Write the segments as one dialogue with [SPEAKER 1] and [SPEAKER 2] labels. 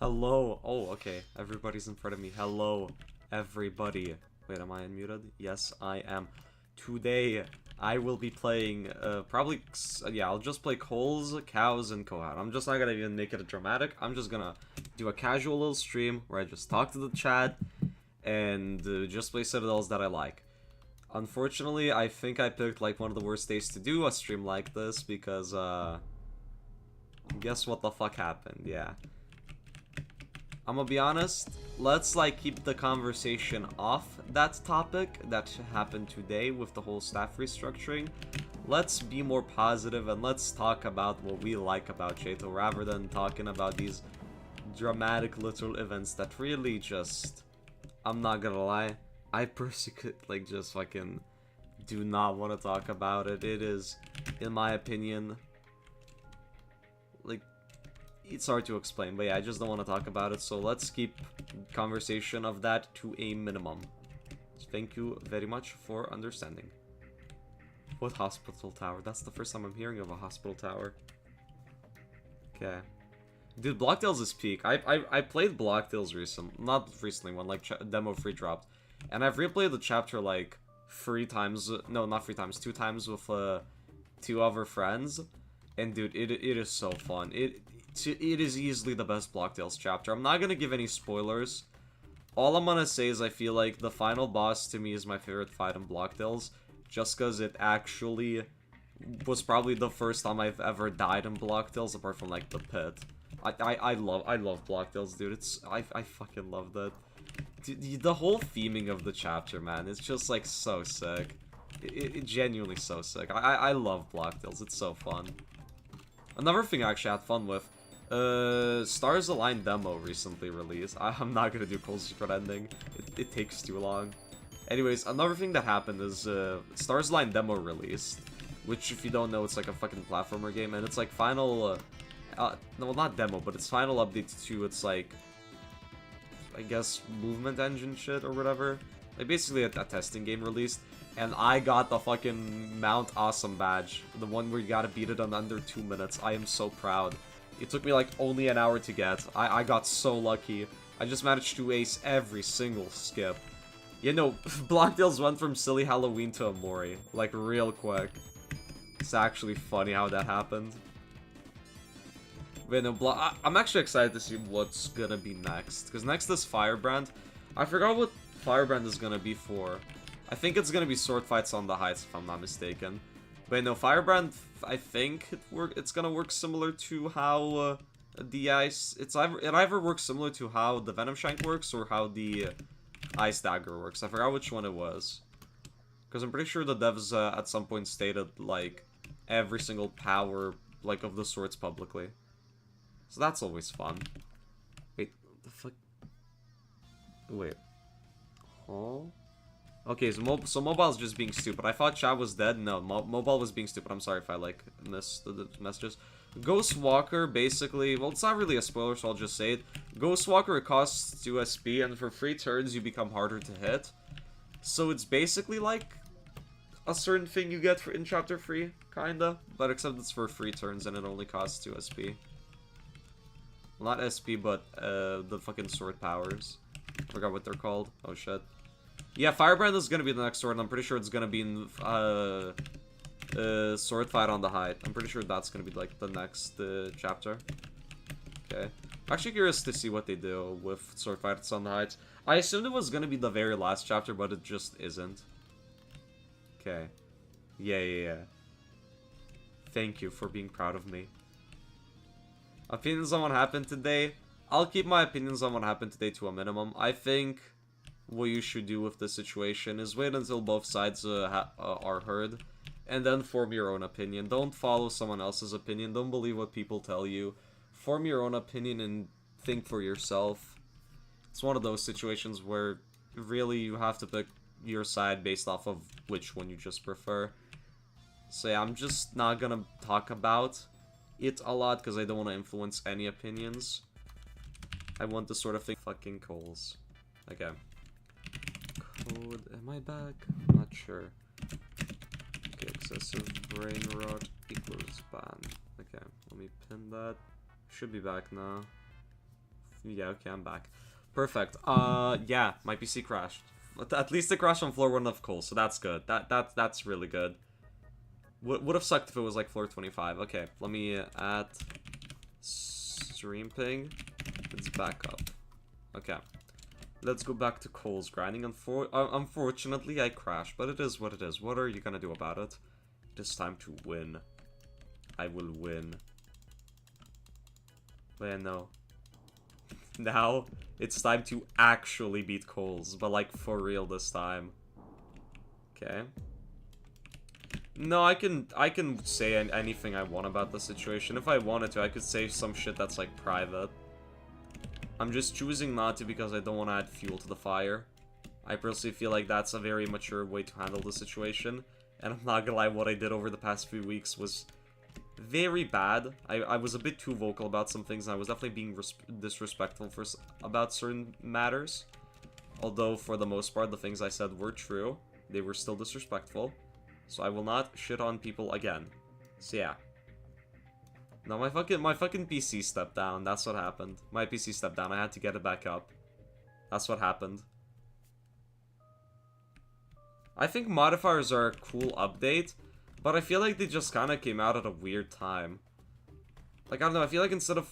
[SPEAKER 1] Hello. Oh, okay. Everybody's in front of me. Hello, everybody. Wait, am I unmuted? Yes, I am. Today, I will be playing, yeah, I'll just play coals, cows, and Kohat. I'm just not gonna even make it dramatic. I'm just gonna do a casual little stream where I just talk to the chat and just play citadels that I like. Unfortunately, I think I picked, like, one of the worst days to do a stream like this because, guess what the fuck happened? Yeah. I'm gonna be honest, let's like keep the conversation off that topic that happened today with the whole staff restructuring. Let's be more positive and let's talk about what we like about Atoll rather than talking about these dramatic little events that really just, I'm not gonna lie, I personally could like just fucking do not want to talk about it. It is, in my opinion, like, it's hard to explain, but yeah, I just don't want to talk about it, so let's keep conversation of that to a minimum. Thank you very much for understanding. What hospital tower? That's the first time I'm hearing of a hospital tower. Okay. Dude, BlockTails is peak. I played BlockTails not recently, when like demo free dropped. And I've replayed the chapter like 3 times, no, not 3 times, 2 times with 2 other friends. And dude, it is so fun. It is easily the best BlockTails chapter. I'm not gonna give any spoilers. All I'm gonna say is I feel like the final boss to me is my favorite fight in BlockTails, just because it actually was probably the first time I've ever died in BlockTails, apart from like the pit. I love BlockTails, dude. I fucking love that. Dude, the whole theming of the chapter, man, it's just like so sick. It genuinely so sick. I love BlockTails. It's so fun. Another thing I actually had fun with, Stars Align demo recently released. I'm not gonna do Cole's Secret Ending. It takes too long. Anyways, another thing that happened is, Stars Align demo released, which, if you don't know, it's like a fucking platformer game, and it's like final, no, not demo, but it's final update to its, like, I guess, movement engine shit or whatever. Like, basically a testing game released. And I got the fucking Mount Awesome badge. The one where you gotta beat it in under 2 minutes. I am so proud. It took me like only an hour to get. I got so lucky. I just managed to ace every single skip. You know, BlockTails went from Silly Halloween to Amori. Like, real quick. It's actually funny how that happened. But no, I'm actually excited to see what's gonna be next. Because next is Firebrand. I forgot what Firebrand is gonna be for. I think it's gonna be sword fights on the heights, if I'm not mistaken. But no, Firebrand, I think it's gonna work similar to how the ice. It either works similar to how the Venom Shank works or how the Ice Dagger works. I forgot which one it was, because I'm pretty sure the devs at some point stated like every single power like of the swords publicly. So that's always fun. Wait, the fuck? Wait. Oh. Okay, so Mobile's just being stupid. I thought Chad was dead. No, Mobile was being stupid. I'm sorry if I, like, missed the messages. Ghost Walker, basically... Well, it's not really a spoiler, so I'll just say it. Ghost Walker, it costs 2 SP, and for 3 turns, you become harder to hit. So it's basically, like, a certain thing you get in Chapter 3, kinda. But except it's for 3 turns, and it only costs 2 SP. Well, not SP, but, the fucking sword powers. Forgot what they're called. Oh, shit. Yeah, Firebrand is gonna be the next sword, and I'm pretty sure it's gonna be in, sword fight on the height. I'm pretty sure that's gonna be, like, the next, chapter. Okay. I'm actually curious to see what they do with sword fights on the heights. I assumed it was gonna be the very last chapter, but it just isn't. Okay. Yeah. Thank you for being proud of me. Opinions on what happened today? I'll keep my opinions on what happened today to a minimum. I think what you should do with this situation is wait until both sides are heard, and then form your own opinion. Don't follow someone else's opinion. Don't believe what people tell you. Form your own opinion and think for yourself. It's one of those situations where really you have to pick your side based off of which one you just prefer. So yeah, I'm just not gonna talk about it a lot because I don't want to influence any opinions. I want to sort of think fucking coals. Okay. Code, am I back? I'm not sure. Okay, excessive brain rot equals ban. Okay, let me pin that. Should be back now. Yeah, okay, I'm back. Perfect. Yeah, my PC crashed. At least it crashed on floor 1 of Cole, so that's good. That's really good. Would have sucked if it was like floor 25. Okay, let me add stream ping. It's back up. Okay. Let's go back to Cole's grinding. Unfortunately, I crashed, but it is what it is. What are you gonna do about it? It is time to win. I will win. Wait, no. Now, it's time to actually beat Cole's, but like for real this time. Okay. No, I can say anything I want about the situation. If I wanted to, I could say some shit that's like private. I'm just choosing not to because I don't want to add fuel to the fire. I personally feel like that's a very mature way to handle the situation. And I'm not gonna lie, what I did over the past few weeks was very bad. I was a bit too vocal about some things, and I was definitely being disrespectful about certain matters. Although, for the most part, the things I said were true. They were still disrespectful. So I will not shit on people again. So yeah. No, my fucking PC stepped down. That's what happened. My PC stepped down. I had to get it back up. That's what happened. I think modifiers are a cool update, but I feel like they just kind of came out at a weird time. Like, I don't know, I feel like instead of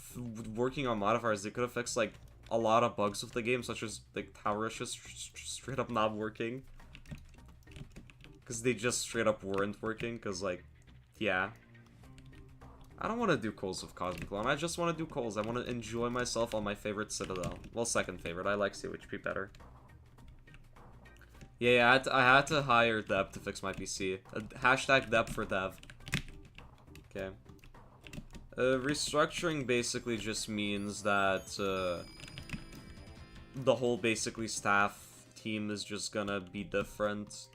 [SPEAKER 1] working on modifiers, they could have fixed, like, a lot of bugs with the game, such as, like, Tower Rush just straight up not working. Because they just straight up weren't working, because, like, yeah. I don't want to do Coals with Cosmic Clone, I just want to do Coals. I want to enjoy myself on my favorite Citadel. Well, second favorite, I like CHP better. Yeah, I had to hire Deb to fix my PC. Hashtag Deb for dev. Okay. Restructuring basically just means that the whole basically staff team is just gonna be different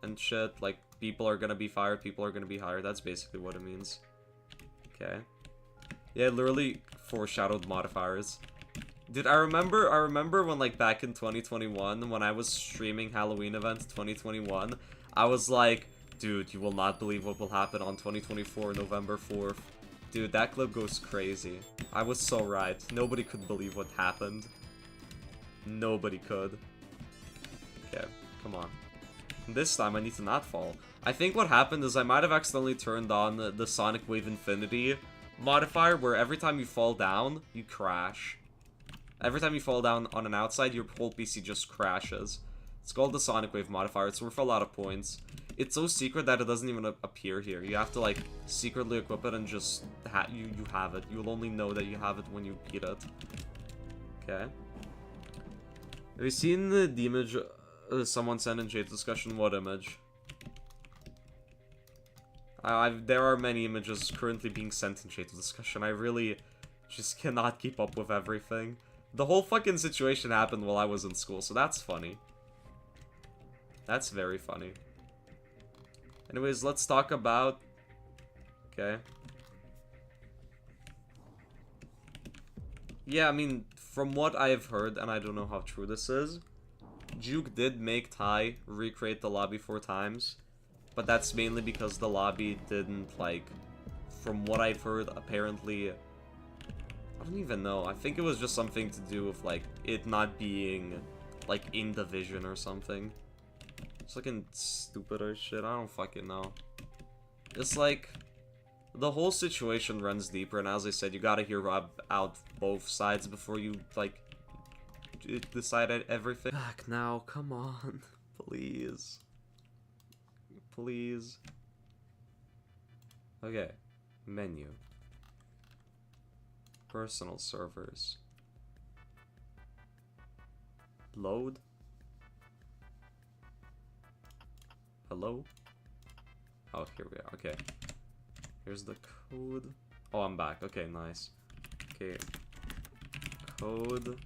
[SPEAKER 1] and shit. Like, people are gonna be fired, people are gonna be hired. That's basically what it means. Okay. Yeah, it literally foreshadowed modifiers. Dude, I remember when, like, back in 2021, when I was streaming Halloween event 2021, I was like, dude, you will not believe what will happen on 2024, November 4th. Dude, that clip goes crazy. I was so right. Nobody could believe what happened. Nobody could. Okay, come on. This time I need to not fall. I think what happened is I might have accidentally turned on the Sonic Wave Infinity modifier, where every time you fall down, you crash. Every time you fall down on an outside, your whole PC just crashes. It's called the Sonic Wave modifier. It's worth a lot of points. It's so secret that it doesn't even appear here. You have to, like, secretly equip it and just you have it. You'll only know that you have it when you beat it. Okay. Have you seen the image someone sent in chat discussion? What image? There are many images currently being sent in chat discussion. I really just cannot keep up with everything. The whole fucking situation happened while I was in school, so that's funny. That's very funny. Anyways, let's talk about... Okay. Yeah, I mean, from what I've heard, and I don't know how true this is, Juke did make Ty recreate the lobby 4 times, but that's mainly because the lobby didn't, like, from what I've heard, apparently... I don't even know. I think it was just something to do with, like, it not being, like, in the vision or something. It's fucking stupid or shit. I don't fucking know. It's like, the whole situation runs deeper, and as I said, you gotta hear out both sides before you, like, decide everything. Back now, come on. Please. Please. Okay. Menu. Personal servers. Load. Hello? Oh, here we are. Okay. Here's the code. Oh, I'm back. Okay, nice. Okay. Code.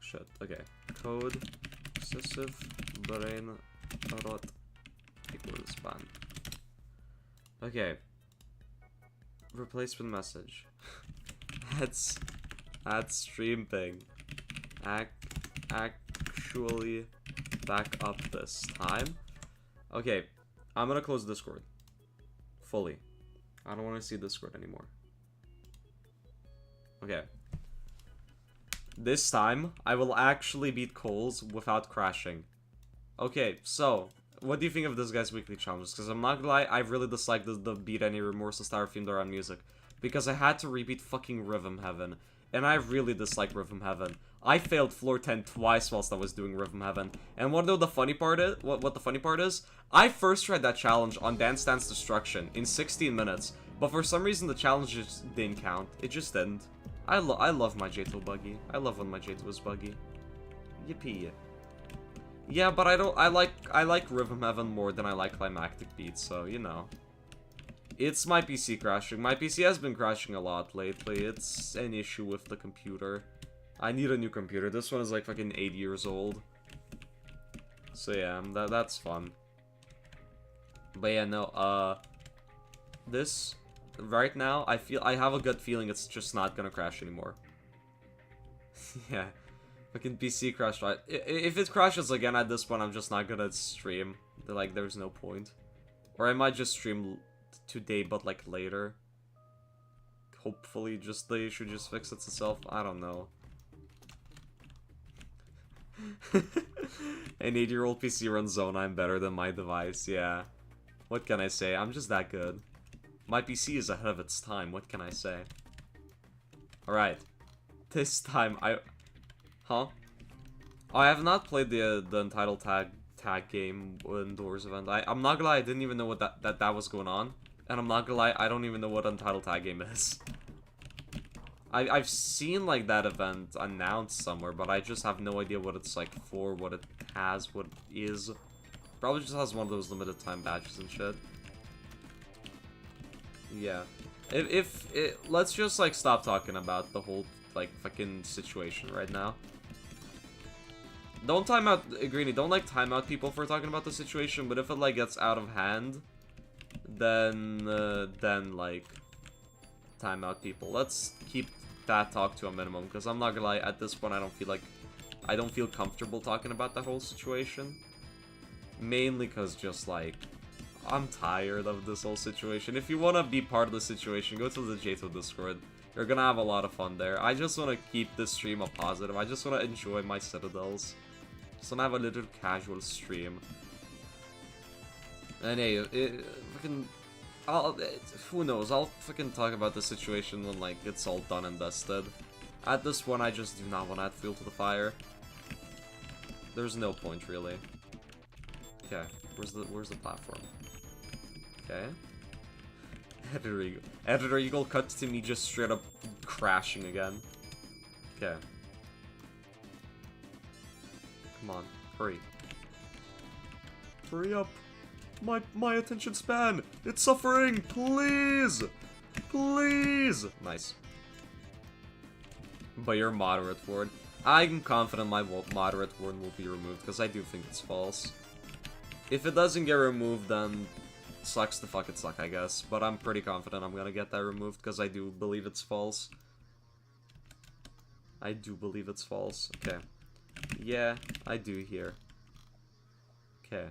[SPEAKER 1] Shit. Okay. Code. Excessive brain rot equals ban. Okay. Replacement message. Add stream ping. Actually back up this time. Okay, I'm gonna close Discord. Fully. I don't want to see Discord anymore. Okay. This time, I will actually beat Coles without crashing. Okay, so, what do you think of this guy's weekly challenges? Because I'm not gonna lie, I really dislike the Beat Any Remorseless Tower themed around music. Because I had to repeat fucking Rhythm Heaven. And I really dislike Rhythm Heaven. I failed floor 10 twice whilst I was doing Rhythm Heaven. And what the funny part is? What the funny part is? I first tried that challenge on Dance Dance Destruction in 16 minutes. But for some reason the challenge just didn't count. It just didn't. I love my J2 buggy. I love when my J2 is buggy. Yippee. Yeah, but I like Rhythm Heaven more than I like Climactic Beats, so you know. It's my PC crashing. My PC has been crashing a lot lately. It's an issue with the computer. I need a new computer. This one is like fucking 8 years old. So yeah, that's fun. But yeah, no, this right now, I have a good feeling it's just not gonna crash anymore. Yeah. Fucking PC crash, right? If it crashes again at this point, I'm just not gonna stream. Like, there's no point. Or I might just stream today, but like later. Hopefully, just the issue just fixes itself. I don't know. An 8-year-old PC runs Zone. I'm better than my device. Yeah. What can I say? I'm just that good. My PC is ahead of its time. What can I say? Alright. This time, Huh? I have not played the Entitled tag game indoors event. I'm not gonna lie, I didn't even know what that was going on. And I'm not gonna lie, I don't even know what Entitled tag game is. I've seen like that event announced somewhere, but I just have no idea what it's like for, what it has, what it is. Probably just has one of those limited time badges and shit. Yeah. Let's just like stop talking about the whole like fucking situation right now. Don't time out, Greeny, don't like time out people for talking about the situation, but if it like gets out of hand, then like time out people. Let's keep that talk to a minimum, because I'm not gonna lie, at this point I don't feel comfortable talking about that whole situation. Mainly because just like, I'm tired of this whole situation. If you want to be part of the situation, go to the J2 Discord. You're gonna have a lot of fun there. I just want to keep this stream a positive. I just want to enjoy my citadels. Just want to have a little casual stream. And hey, who knows? I'll fucking talk about the situation when like it's all done and dusted. At this point, I just do not want to add fuel to the fire. There's no point really. Okay, where's the platform? Okay. Editor Eagle cuts to me just straight up crashing again. Okay. Come on, hurry. Hurry up. My attention span! It's suffering! Please! Please! Nice. But your moderate ward. I'm confident my moderate ward will be removed, because I do think it's false. If it doesn't get removed, then sucks to fuck it suck, I guess. But I'm pretty confident I'm gonna get that removed, because I do believe it's false. I do believe it's false. Okay. Yeah, I do here. Okay.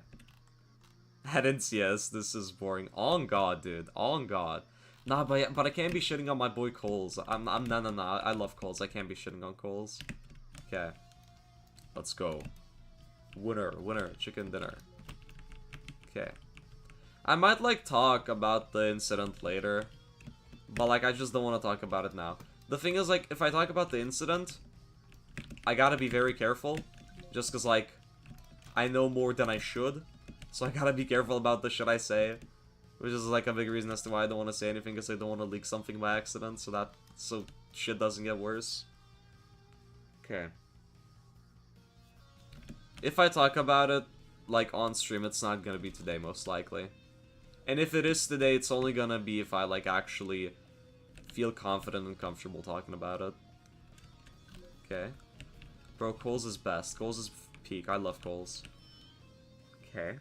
[SPEAKER 1] Headings, yes, this is boring. On God, dude. On God. Nah, but I can't be shitting on my boy Coles. No. I love Coles. I can't be shitting on Coles. Okay. Let's go. Winner, chicken dinner. Okay. I might, like, talk about the incident later. But, like, I just don't want to talk about it now. The thing is, like, if I talk about the incident, I gotta be very careful. Just because, like, I know more than I should. So I gotta be careful about the shit I say. Which is, like, a big reason as to why I don't want to say anything, because I don't want to leak something by accident, so shit doesn't get worse. Okay. If I talk about it, like, on stream, it's not gonna be today, most likely. And if it is today, it's only gonna be if I, like, actually feel confident and comfortable talking about it. Okay. Bro, Coles is best. Coles is peak. I love Coles. Okay.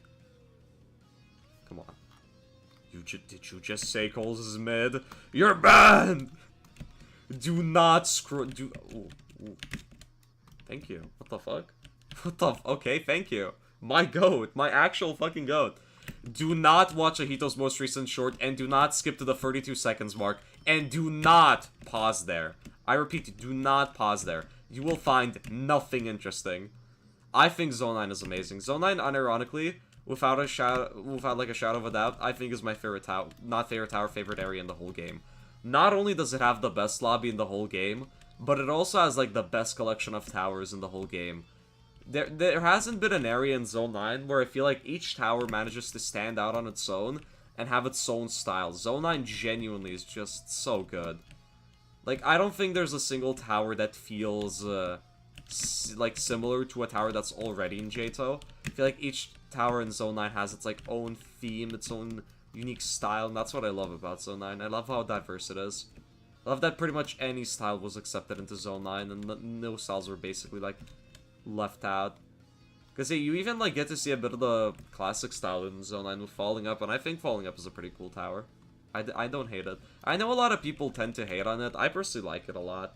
[SPEAKER 1] Come on. Did you just say Coles is mid? You're banned! Do not screw... Ooh. Thank you. What the fuck? What the okay, thank you. My goat. My actual fucking goat. Do not watch Ahito's most recent short, and do not skip to the 32 seconds mark, and do not pause there. I repeat, do not pause there. you will find nothing interesting. I think Zone 9 is amazing. Zone 9, unironically, without a shadow of a doubt, I think is my favorite tower. Not favorite tower, favorite area in the whole game. Not only does it have the best lobby in the whole game, but it also has like the best collection of towers in the whole game. There hasn't been an area in Zone 9 where I feel like each tower manages to stand out on its own and have its own style. Zone 9 genuinely is just so good. Like, I don't think there's a single tower that feels, like, similar to a tower that's already in Jato. I feel like each tower in Zone 9 has its, like, own theme, its own unique style, and that's what I love about Zone 9. I love how diverse it is. I love that pretty much any style was accepted into Zone 9, and no styles were basically, like, left out. Because, hey, you even, like, get to see a bit of the classic style in Zone 9 with Falling Up, and I think Falling Up is a pretty cool tower. I don't hate it. I know a lot of people tend to hate on it. I personally like it a lot.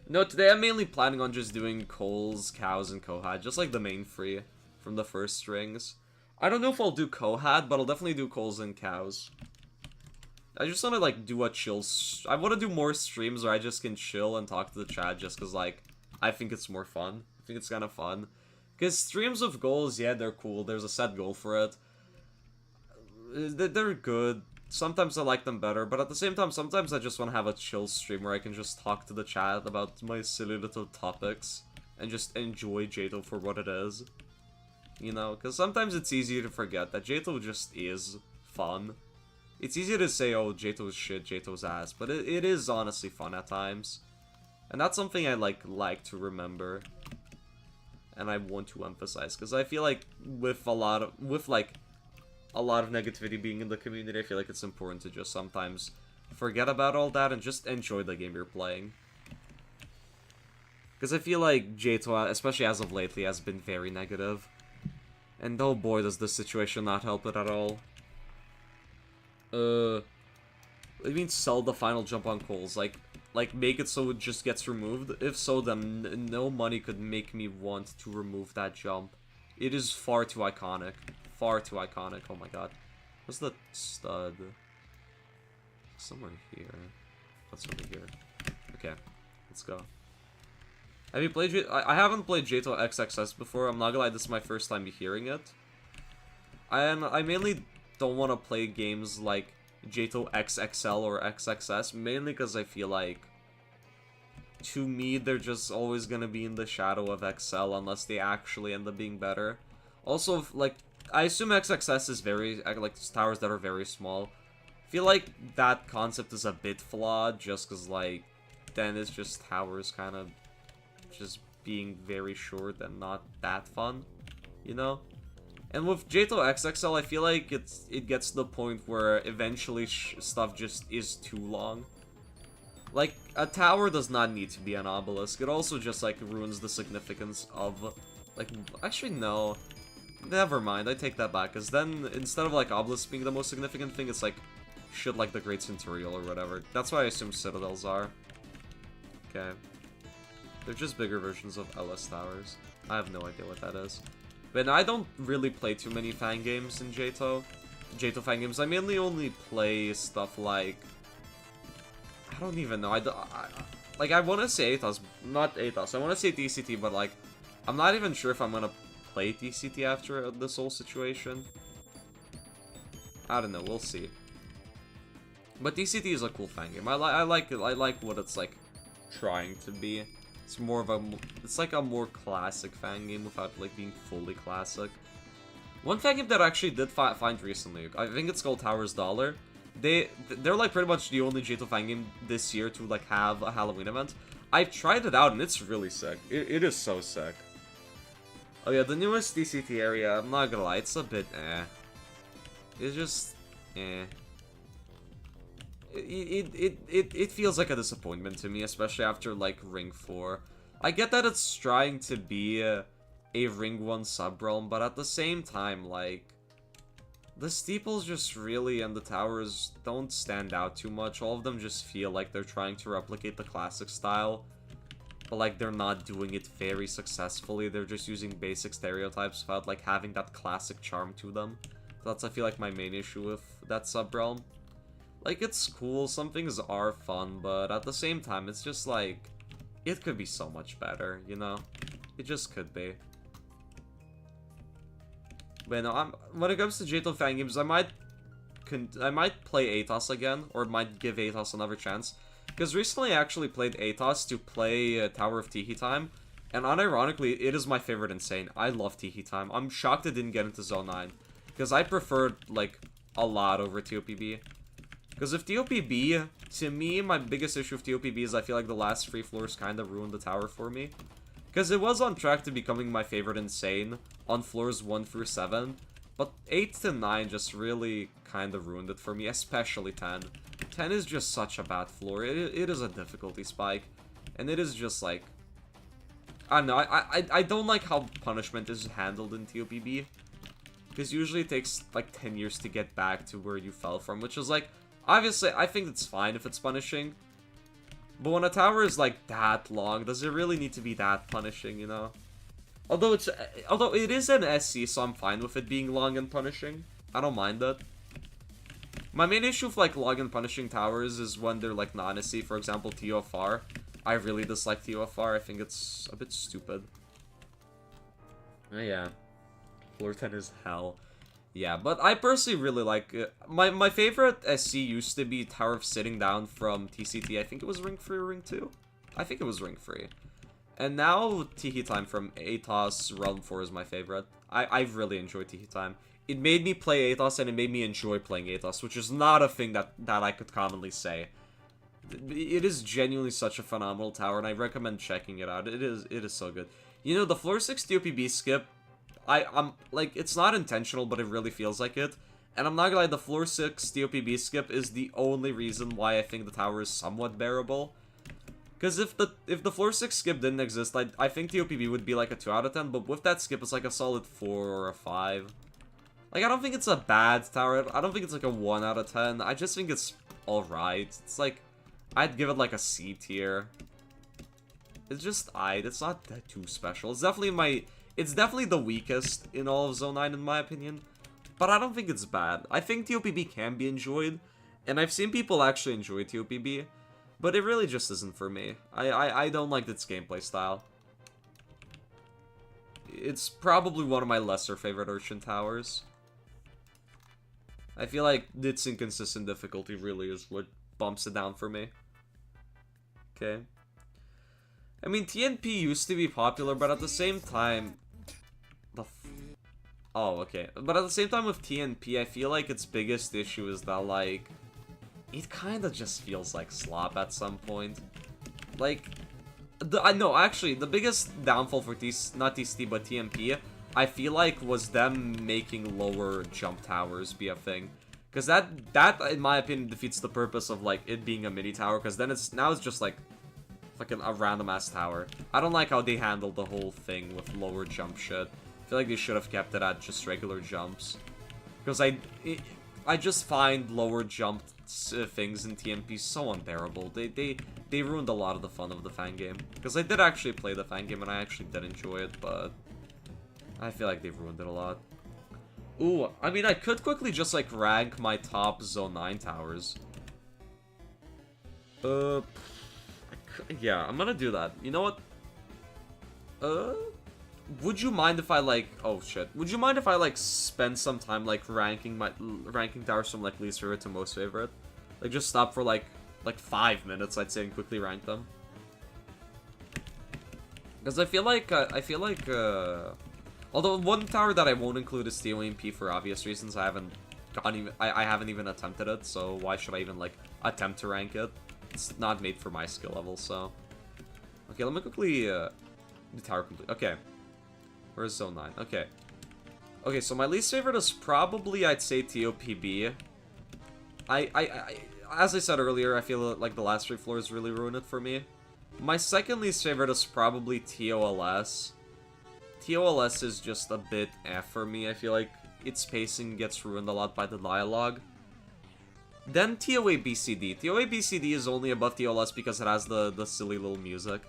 [SPEAKER 1] No, today I'm mainly planning on just doing Coals, Cows, and Kohad, just like the main three from the first strings. I don't know if I'll do Kohad, but I'll definitely do Coals and Cows. I just want to, like, do a chill... I want to do more streams where I just can chill and talk to the chat just because, like, I think it's more fun. I think it's kind of fun. Because streams with goals, yeah, they're cool. There's a set goal for it. They're good. Sometimes I like them better, but at the same time, sometimes I just want to have a chill stream where I can just talk to the chat about my silly little topics and just enjoy Jato for what it is. You know, because sometimes it's easy to forget that Jato just is fun. It's easy to say, oh, Jato's shit, Jato's ass, but it is honestly fun at times. And that's something I like to remember. And I want to emphasize, because I feel like with a lot of negativity being in the community, I feel like it's important to just sometimes forget about all that and just enjoy the game you're playing. Because I feel like Jato, especially as of lately, has been very negative. And oh boy, does this situation not help it at all. I mean, sell the final jump on Coals, like make it so it just gets removed. If so, then no money could make me want to remove that jump. It is far too iconic. Far too iconic. Oh my god. What's the stud? Somewhere here. What's over here? Okay, let's go. Have you played I haven't played Jato XXS before. I'm not gonna lie, this is my first time hearing it. I mainly don't want to play games like Jato XXL or XXS, mainly because I feel like, to me, they're just always gonna be in the shadow of XL unless they actually end up being better. Also, like, I assume XXS is very, like, towers that are very small. I feel like that concept is a bit flawed, just because, like, then it's just towers kind of just being very short and not that fun, you know? And with Jato XXL, I feel like it gets to the point where eventually stuff just is too long. Like, a tower does not need to be an obelisk. It also just, like, ruins the significance of, like, actually, no. Never mind, I take that back, because then, instead of, like, obelisk being the most significant thing, it's, like, shit like the Great Centurial or whatever. That's what I assume citadels are. Okay. They're just bigger versions of LS towers. I have no idea what that is. But I don't really play too many fan games in Jato fan games. I mainly only play stuff like... I don't even know. Like, I want to say Atos, not Atos. I want to say DCT, but, like, I'm not even sure if I'm going to play DCT after this whole situation. I don't know. We'll see. But DCT is a cool fan game. I like it. I like what it's, like, trying to be. It's more of a... It's like a more classic fan game without, like, being fully classic. One fan game that I actually did find recently, I think it's called Towers Dollar. They're like pretty much the only Jato fan game this year to like have a Halloween event. I've tried it out and it's really sick. It is so sick. Oh yeah, the newest DCT area, I'm not gonna lie, it's a bit It's just It feels like a disappointment to me, especially after like Ring 4. I get that it's trying to be a Ring 1 sub-realm, but at the same time, like, the steeples just really and the towers don't stand out too much. All of them just feel like they're trying to replicate the classic style, but like they're not doing it very successfully. They're just using basic stereotypes without like having that classic charm to them. So that's, I feel like, my main issue with that sub-realm. Like, it's cool, some things are fun, but at the same time, it's just like, it could be so much better, you know? It just could be. But no, when it comes to Atoll fan games, I might play Atoll again, or might give Atoll another chance. Because recently I actually played Atoll to play Tower of Tiki Time, and unironically, it is my favorite insane. I love Tiki Time. I'm shocked it didn't get into Zone 9, because I preferred, like, a lot over TOPB. Because if TOPB, to me, my biggest issue with TOPB is I feel like the last 3 floors kind of ruined the tower for me. Because it was on track to becoming my favorite insane on floors 1 through 7, but 8 to 9 just really kind of ruined it for me, especially 10. 10 is just such a bad floor. It is a difficulty spike, and it is just like... I don't know, I don't like how punishment is handled in TOPB. Because usually it takes like 10 years to get back to where you fell from, which is like... Obviously, I think it's fine if it's punishing. But when a tower is like that long, does it really need to be that punishing, you know? Although it is an SC, so I'm fine with it being long and punishing. I don't mind that. My main issue with like long and punishing towers is when they're like non-SC, for example TOFR. I really dislike TOFR, I think it's a bit stupid. Yeah. Floor 10 is hell. Yeah, but I personally really like it. My favorite SC used to be Tower of Sitting Down from TCT. I think it was Ring 3 or Ring 2? I think it was Ring 3. And now Tiki Time from Atoll Realm 4 is my favorite. I've really enjoyed Tiki Time. It made me play Atoll and it made me enjoy playing Atoll, which is not a thing that I could commonly say. It is genuinely such a phenomenal tower, and I recommend checking it out. It is so good. You know, the floor 6 TOPB skip, I'm like, it's not intentional, but it really feels like it. And I'm not gonna lie, the floor 6 TOPB skip is the only reason why I think the tower is somewhat bearable. Because if the floor 6 skip didn't exist, I think TOPB would be like a 2 out of 10, but with that skip, it's like a solid 4 or a 5. Like, I don't think it's a bad tower. I don't think it's like a 1 out of 10. I just think it's alright. It's like, I'd give it like a C tier. It's just it's not that too special. It's definitely the weakest in all of Zone 9 in my opinion. But I don't think it's bad. I think TOPB can be enjoyed, and I've seen people actually enjoy TOPB, but it really just isn't for me. I don't like its gameplay style. It's probably one of my lesser favorite Urchin towers. I feel like its inconsistent difficulty really is what bumps it down for me. Okay. I mean, TNP used to be popular, but at the same time... Oh, okay. But at the same time with TNP, I feel like its biggest issue is that, like... It kind of just feels like slop at some point. Like... No, actually, the biggest downfall for not TCT, but TNP, I feel like was them making lower jump towers be a thing. Because that, in my opinion, defeats the purpose of, like, it being a mini tower, because then now it's just, like, fucking a random-ass tower. I don't like how they handled the whole thing with lower jump shit. I feel like they should have kept it at just regular jumps. Because I just find lower jump things in TNP so unbearable. They ruined a lot of the fun of the fan game. Because I did actually play the fan game, and I actually did enjoy it, but... I feel like they've ruined it a lot. Ooh, I mean, I could quickly just, like, rank my top Zone 9 towers. Yeah, I'm gonna do that. You know what? Would you mind if I, like... Oh, shit. Would you mind if I, like, spend some time, like, ranking towers from, like, least favorite to most favorite? Like, just stop for, like 5 minutes, I'd say, and quickly rank them. Because I feel like, although one tower that I won't include is TOMP for obvious reasons. I haven't even attempted it, so why should I even, like, attempt to rank it? It's not made for my skill level, so... Okay, let me quickly, do tower complete. Okay. Where's Zone 9? Okay. Okay, so my least favorite is probably, I'd say, TOPB. As I said earlier, I feel like the last 3 floors really ruined it for me. My second least favorite is probably TOLS. TOLS is just a bit for me. I feel like its pacing gets ruined a lot by the dialogue. Then TOA BCD. TOA BCD is only above TOLS because it has the silly little music.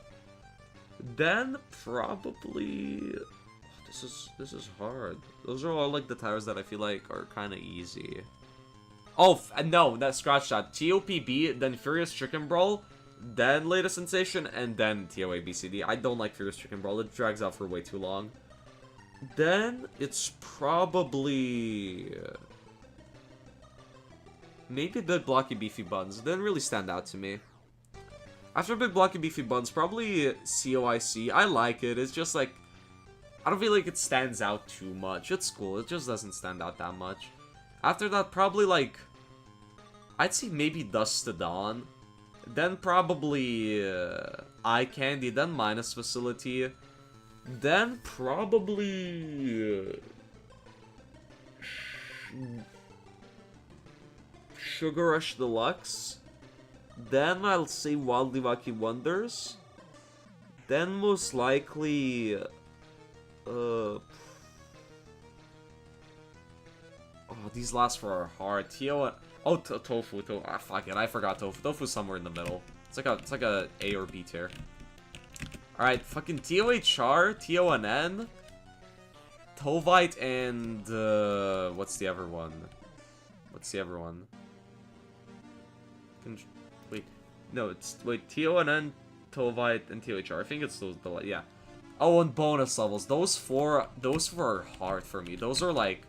[SPEAKER 1] Then probably... This is hard. Those are all like the towers that I feel like are kind of easy. Oh, no, scratch that. TOPB, then Furious Chicken Brawl, then Latest Sensation, and then TOA BCD. I don't like Furious Chicken Brawl. It drags out for way too long. Then it's probably maybe Big Blocky Beefy Buns. It didn't really stand out to me. After Big Blocky Beefy Buns, probably COIC. I like it. It's just like, I don't feel like it stands out too much. It's cool. It just doesn't stand out that much. After that, probably like, I'd say maybe Dust to Dawn. Then probably Eye Candy. Then Minus Facility. Then probably Sugar Rush Deluxe. Then I'll say Wildly Wacky Wonders. Then most likely oh, these last four are hard. Oh, Tofu. Ah, fuck it. I forgot Tofu. Tofu's somewhere in the middle. It's like a A or B tier. Alright, fucking TOHR, TONN, Tovite, and, what's the other one? Wait, no, wait, TONN, Tovite, and TOHR. I think it's those, yeah. Oh, and bonus levels. Those four are hard for me. Those are like,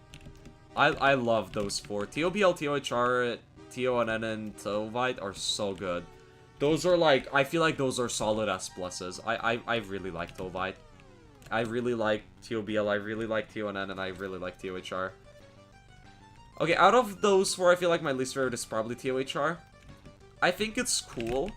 [SPEAKER 1] I love those four. TOBL, TOHR, TONN, and Tovite are so good. Those are like, I feel like those are solid S pluses. I really like Tovite. I really like TOBL, I really like TONN, and I really like TOHR. Okay, out of those four, I feel like my least favorite is probably TOHR. I think it's cool.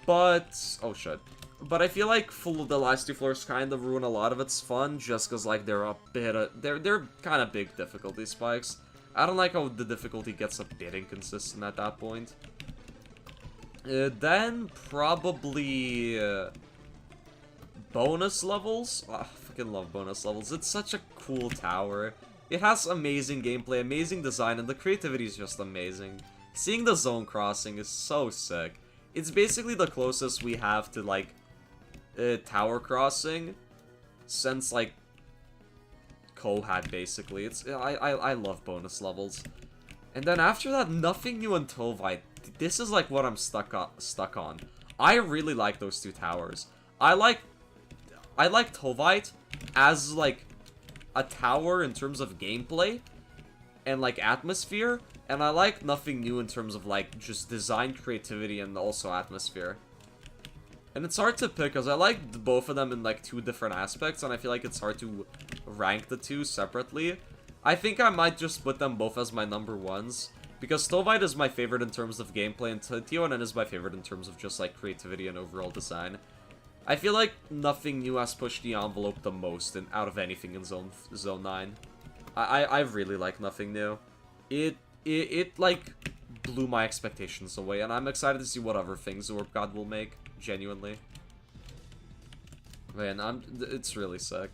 [SPEAKER 1] But, oh shit. But I feel like the last two floors kind of ruin a lot of its fun, just because like they're a bit they're kind of big difficulty spikes. I don't like how the difficulty gets a bit inconsistent at that point. Then probably bonus levels. Oh, I fucking love bonus levels. It's such a cool tower. It has amazing gameplay, amazing design, and the creativity is just amazing. Seeing the zone crossing is so sick. It's basically the closest we have to like tower crossing since like Kohat basically. I love bonus levels. And then after that, nothing new on Tovite. This is like what I'm stuck on. I really like those two towers. I like Tovite as like a tower in terms of gameplay and like atmosphere, and I like nothing new in terms of like just design, creativity, and also atmosphere. And it's hard to pick because I like both of them in like two different aspects, and I feel like it's hard to rank the two separately. I think I might just put them both as my number ones. Because Tovite is my favorite in terms of gameplay, and TONN is my favorite in terms of just, like, creativity and overall design. I feel like nothing new has pushed the envelope the most out of anything in Zone 9. I really like nothing new. It like, blew my expectations away, and I'm excited to see what other things Orb God will make, genuinely. Man, it's really sick.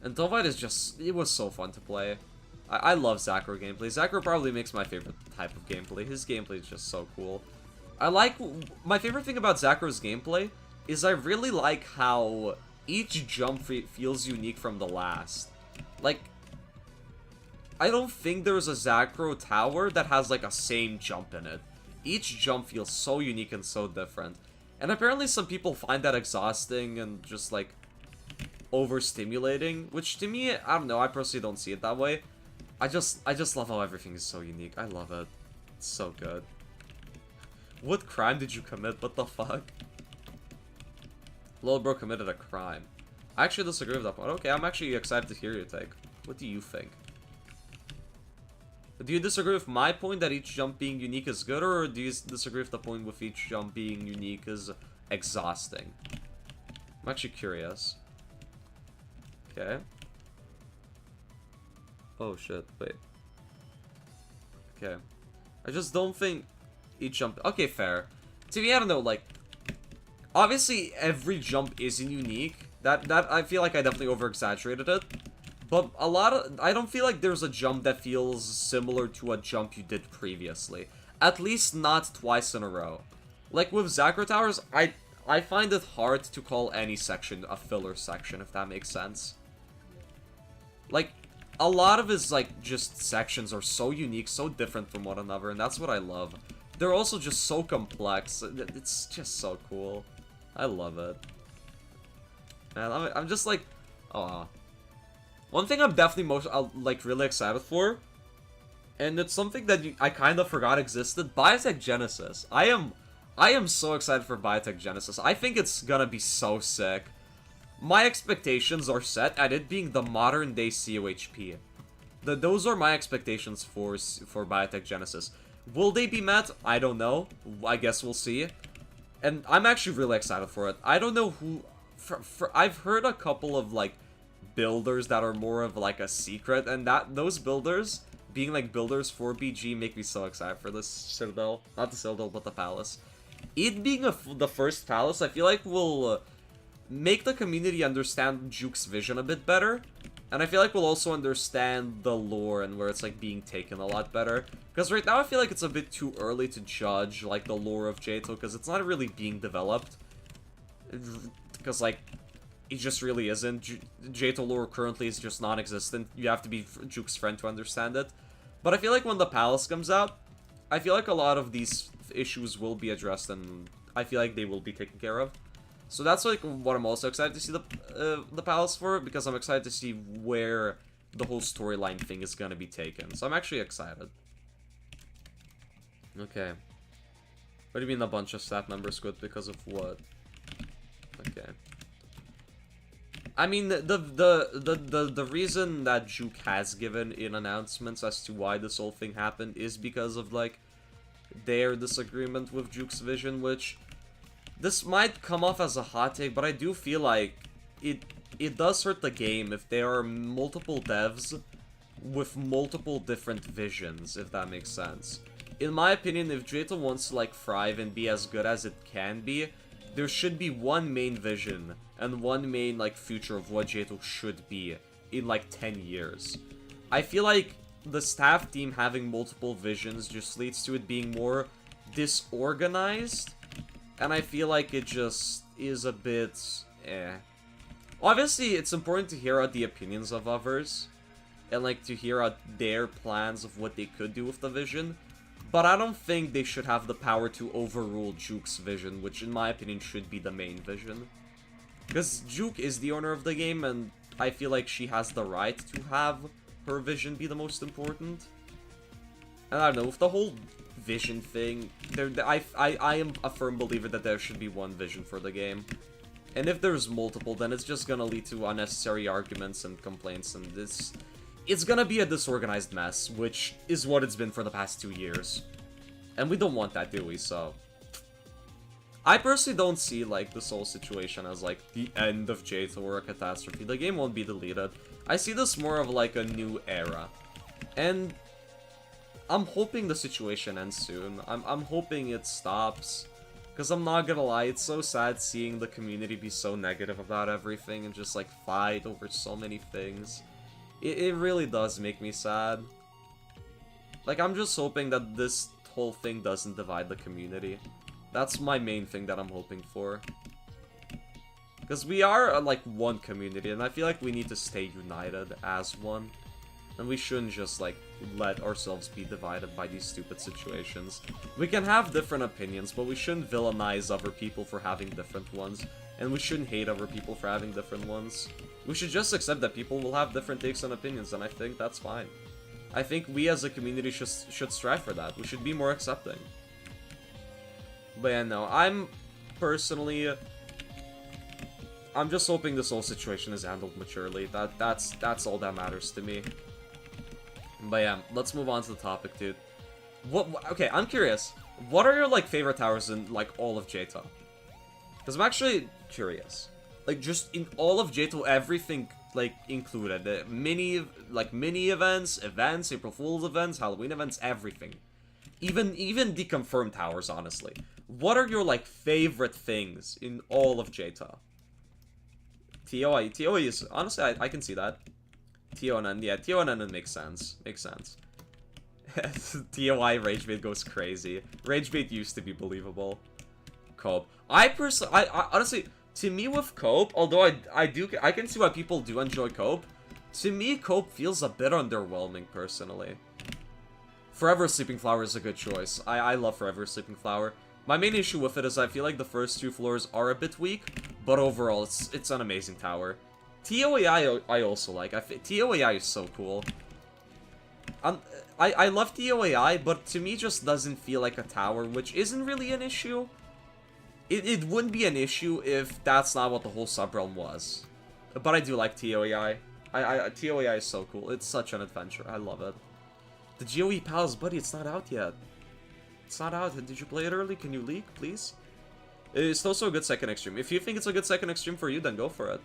[SPEAKER 1] And Tovite is just, it was so fun to play. I love Zacro gameplay. Zacro probably makes my favorite type of gameplay. His gameplay is just so cool. My favorite thing about Zacro's gameplay is I really like how each jump feels unique from the last. Like, I don't think there's a Zacro tower that has like a same jump in it. Each jump feels so unique and so different. And apparently some people find that exhausting and just like overstimulating, which to me, I don't know, I personally don't see it that way. I just love how everything is so unique. I love it. It's so good. What crime did you commit? What the fuck? Lil bro committed a crime. I actually disagree with that point. Okay, I'm actually excited to hear your take. What do you think? Do you disagree with my point that each jump being unique is good, or do you disagree with the point with each jump being unique is exhausting? I'm actually curious. Okay. Oh shit, wait. Okay. I just don't think each jump... Okay, fair. To me, I don't know, like... Obviously, every jump isn't unique. That I feel like I definitely over-exaggerated it. But a lot of... I don't feel like there's a jump that feels similar to a jump you did previously. At least not twice in a row. Like, with Zacro Towers, I find it hard to call any section a filler section, if that makes sense. Like... A lot of his, like, just sections are so unique, so different from one another, and that's what I love. they're also just so complex. It's just so cool. I love it. And I'm just like, oh. One thing I'm definitely like really excited for, and it's something that I kind of forgot existed. Biotech Genesis. I am so excited for Biotech Genesis. I think it's gonna be so sick. My expectations are set at it being the modern day COHP. Those are my expectations for Biotech Genesis. Will they be met? I don't know. I guess we'll see. And I'm actually really excited for it. I don't know who... I've heard a couple of, like, builders that are more of, like, a secret. And those builders, being, like, builders for BG, make me so excited for this Citadel. Not the Citadel, but the Palace. It being the first Palace, I feel like will make the community understand Juke's vision a bit better. And I feel like we'll also understand the lore and where it's, like, being taken a lot better. Because right now I feel like it's a bit too early to judge, like, the lore of Atoll, because it's not really being developed. Because, like, it just really isn't. Atoll lore currently is just non-existent. You have to be Juke's friend to understand it. But I feel like when the Palace comes out, I feel like a lot of these issues will be addressed, and I feel like they will be taken care of. So that's like what I'm also excited to see the Palace for, because I'm excited to see where the whole storyline thing is gonna be taken. So I'm actually excited. Okay. What do you mean a bunch of staff members quit because of what? Okay. I mean the reason that Juke has given in announcements as to why this whole thing happened is because of like their disagreement with Juke's vision, which this might come off as a hot take, but I do feel like it does hurt the game if there are multiple devs with multiple different visions, if that makes sense. In my opinion, if Atoll wants to like thrive and be as good as it can be, there should be one main vision and one main like future of what Atoll should be in like 10 years. I feel like the staff team having multiple visions just leads to it being more disorganized. And I feel like it just is a bit, Obviously, it's important to hear out the opinions of others. And, like, to hear out their plans of what they could do with the vision. But I don't think they should have the power to overrule Juke's vision, which, in my opinion, should be the main vision. Because Juke is the owner of the game, and I feel like she has the right to have her vision be the most important. And I don't know, with the whole vision thing, I am a firm believer that there should be one vision for the game. And if there's multiple, then it's just gonna lead to unnecessary arguments and complaints, and it's gonna be a disorganized mess, which is what it's been for the past 2 years. And we don't want that, do we? So I personally don't see, like, this whole situation as, like, the end of Atoll or a catastrophe. The game won't be deleted. I see this more of, like, a new era. And I'm hoping the situation ends soon. I'm hoping it stops. Because I'm not gonna lie, it's so sad seeing the community be so negative about everything and just, like, fight over so many things. It really does make me sad. Like, I'm just hoping that this whole thing doesn't divide the community. That's my main thing that I'm hoping for. Because we are, like, one community, and I feel like we need to stay united as one. And we shouldn't just, like, let ourselves be divided by these stupid situations. We can have different opinions, but we shouldn't villainize other people for having different ones. And we shouldn't hate other people for having different ones. We should just accept that people will have different takes and opinions, and I think that's fine. I think we as a community should strive for that. We should be more accepting. But yeah, no, I'm just hoping this whole situation is handled maturely. That's all that matters to me. But yeah, let's move on to the topic, dude. Okay, I'm curious. What are your, like, favorite towers in, like, all of Atoll? Because I'm actually curious. Like, just in all of Atoll, everything, like, included. Mini events, April Fool's events, Halloween events, everything. Even the confirmed towers, honestly. What are your, like, favorite things in all of Atoll? TOI is, honestly, I can see that. TONN, yeah, TONN makes sense. Makes sense. TOI Ragebait goes crazy. Ragebait used to be believable. Cope. I honestly, to me with Cope, although I can see why people do enjoy Cope, to me Cope feels a bit underwhelming personally. Forever Sleeping Flower is a good choice. I love Forever Sleeping Flower. My main issue with it is I feel like the first 2 floors are a bit weak, but overall, it's an amazing tower. TOAI I also like. TOAI is so cool. I love TOAI, but to me just doesn't feel like a tower, which isn't really an issue. It wouldn't be an issue if that's not what the whole subrealm was. But I do like TOAI. TOAI is so cool. It's such an adventure. I love it. The GOE Palace, buddy, it's not out yet. It's not out. Did you play it early? Can you leak, please? It's also a good second extreme. If you think it's a good second extreme for you, then go for it.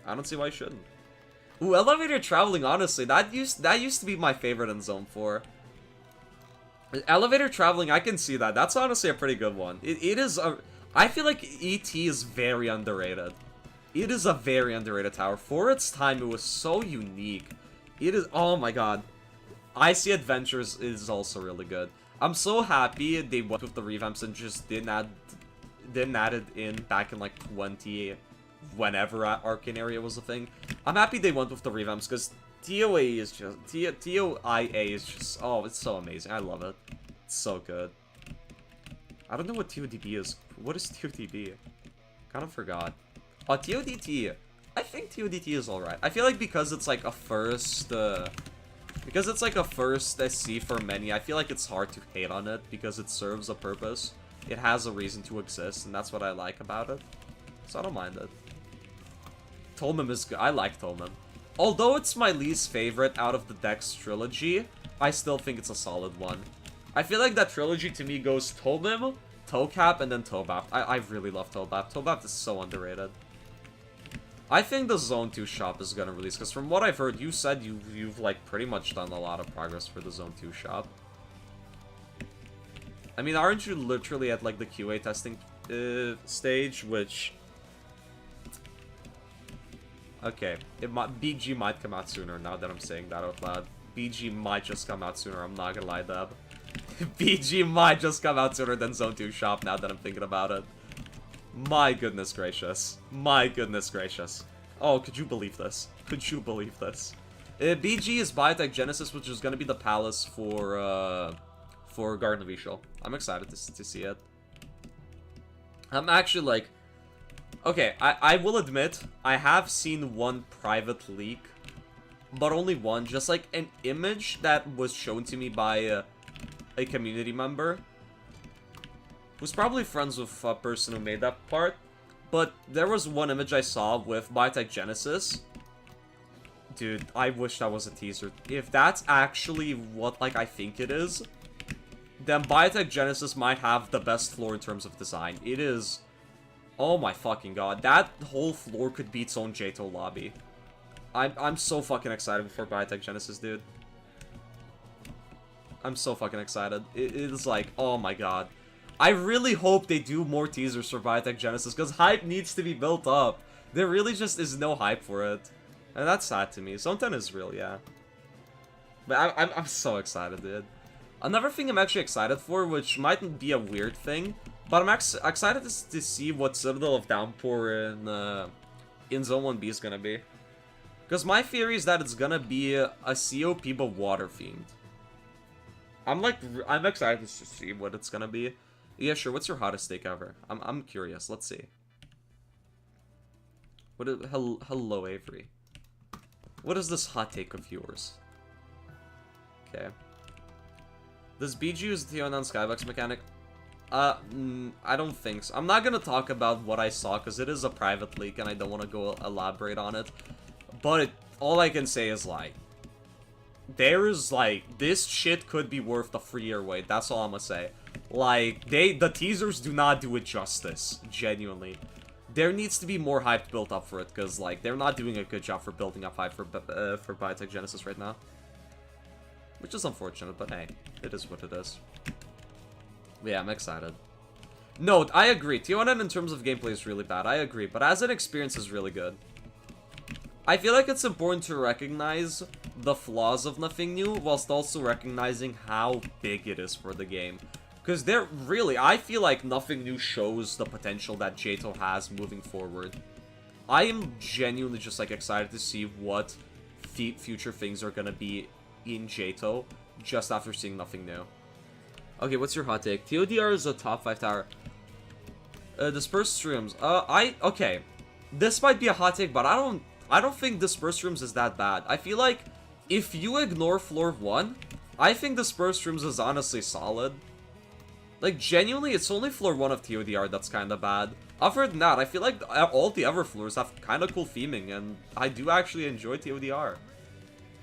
[SPEAKER 1] I don't see why you shouldn't. Ooh, elevator traveling, honestly, that used to be my favorite in Zone 4. Elevator traveling, I can see that. That's honestly a pretty good one. It is a... I feel like ET is very underrated. It is a very underrated tower. For its time, it was so unique. It is... Oh my god. Icy Adventures is also really good. I'm so happy they went with the revamps and just didn't add it in back in like 20... whenever Arcane Area was a thing. I'm happy they went with the revamps, because TOA is just... TOIA is just... Oh, it's so amazing. I love it. It's so good. I don't know what TODB is. What is TODB? Kind of forgot. Oh, TODT. I think TODT is alright. I feel like because it's like a first... because it's like a first SC for many, I feel like it's hard to hate on it, because it serves a purpose. It has a reason to exist, and that's what I like about it. So I don't mind it. Tolmim is good. I like Tolmim. Although it's my least favorite out of the Dex trilogy, I still think it's a solid one. I feel like that trilogy to me goes Tolmim, Tocap, and then Tobap. I really love Tobap. Tobap is so underrated. I think the Zone 2 shop is gonna release, because from what I've heard, you said you've like pretty much done a lot of progress for the Zone 2 shop. I mean, aren't you literally at like the QA testing stage, which... Okay, BG might come out sooner now that I'm saying that out loud. BG might just come out sooner, I'm not gonna lie, Deb. BG might just come out sooner than Zone 2 shop now that I'm thinking about it. My goodness gracious. My goodness gracious. Oh, could you believe this? Could you believe this? BG is Biotech Genesis, which is gonna be the palace for Garden of Ixchel. I'm excited to see it. I'm actually like... Okay, I will admit, I have seen one private leak, but only one, just like an image that was shown to me by a community member, who's probably friends with a person who made that part, but there was one image I saw with Biotech Genesis. Dude, I wish that was a teaser. If that's actually what, like, I think it is, then Biotech Genesis might have the best floor in terms of design. It is... Oh my fucking god, that whole floor could be its own Atoll lobby. I'm so fucking excited for Biotech Genesis, dude. I'm so fucking excited. It is like, oh my god. I really hope they do more teasers for Biotech Genesis, because hype needs to be built up. There really just is no hype for it. And that's sad to me. Zone 10 is real, yeah. But I'm so excited, dude. Another thing I'm actually excited for, which might be a weird thing, but I'm excited to see what Citadel of Downpour in Zone 1B is gonna be. Because my theory is that it's gonna be a COP but water themed. I'm excited to see what it's gonna be. Yeah, sure. What's your hottest take ever? I'm curious. Let's see. Hello, Avery. What is this hot take of yours? Okay. Does BG use the unknown Skybox mechanic? I don't think so. I'm not gonna talk about what I saw because it is a private leak and I don't want to go elaborate on it. But all I can say is, like, there's, like, this shit could be worth the 3-year wait. That's all I'm gonna say. Like, the teasers do not do it justice. Genuinely. There needs to be more hype built up for it because, like, they're not doing a good job for building up hype for Biotech Genesis right now. Which is unfortunate, but hey, it is what it is. But yeah, I'm excited. No, I agree. TONN in terms of gameplay is really bad. I agree, but as an experience is really good. I feel like it's important to recognize the flaws of Nothing New, whilst also recognizing how big it is for the game. Because they're really, I feel like Nothing New shows the potential that Atoll has moving forward. I am genuinely just, like, excited to see what future things are gonna be in Atoll. just after seeing nothing new. Okay, what's your hot take? TODR is a top 5 tower. Dispersed Rooms. Okay. This might be a hot take, but I don't think Dispersed Rooms is that bad. I feel like if you ignore floor 1, I think Dispersed Rooms is honestly solid. Like, genuinely, it's only floor 1 of TODR that's kind of bad. Other than that, I feel like all the other floors have kind of cool theming, and I do actually enjoy TODR.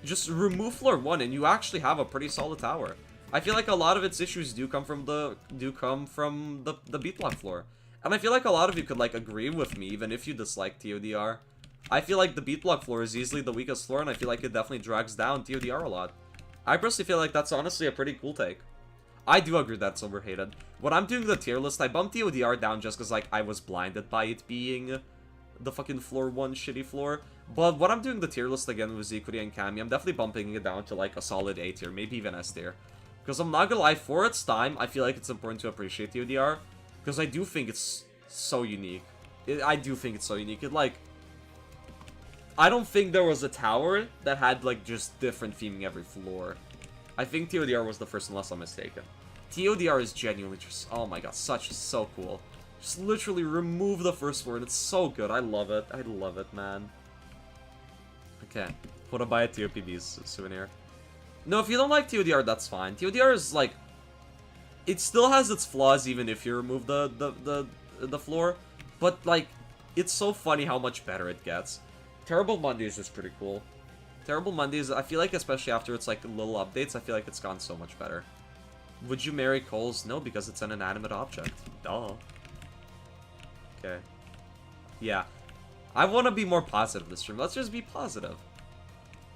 [SPEAKER 1] Just remove floor 1, and you actually have a pretty solid tower. I feel like a lot of its issues do come from the beat block floor. And I feel like a lot of you could, like, agree with me, even if you dislike TODR. I feel like the beat block floor is easily the weakest floor, and I feel like it definitely drags down TODR a lot. I personally feel like that's honestly a pretty cool take. I do agree that's overhated. When I'm doing the tier list, I bumped TODR down just because, like, I was blinded by it being the fucking floor 1 shitty floor. But when I'm doing the tier list again with Zikuti and Kami, I'm definitely bumping it down to, like, a solid A tier, maybe even S tier. Because I'm not gonna lie, for its time, I feel like it's important to appreciate TODR. Because I do think it's so unique. I do think it's so unique. I don't think there was a tower that had, like, just different theming every floor. I think TODR was the first, unless I'm mistaken. TODR is genuinely just, oh my god, so cool. Just literally remove the first floor, and it's so good. I love it. I love it, man. Okay. Wanna buy a TOPB souvenir? No, if you don't like TODR, that's fine. TODR is, like, it still has its flaws even if you remove the floor. But, like, it's so funny how much better it gets. Terrible Mondays is pretty cool. Terrible Mondays, I feel like, especially after its, like, little updates, I feel like it's gone so much better. Would you marry Coles? No, because it's an inanimate object. Duh. Okay. Yeah. I want to be more positive this stream. Let's just be positive.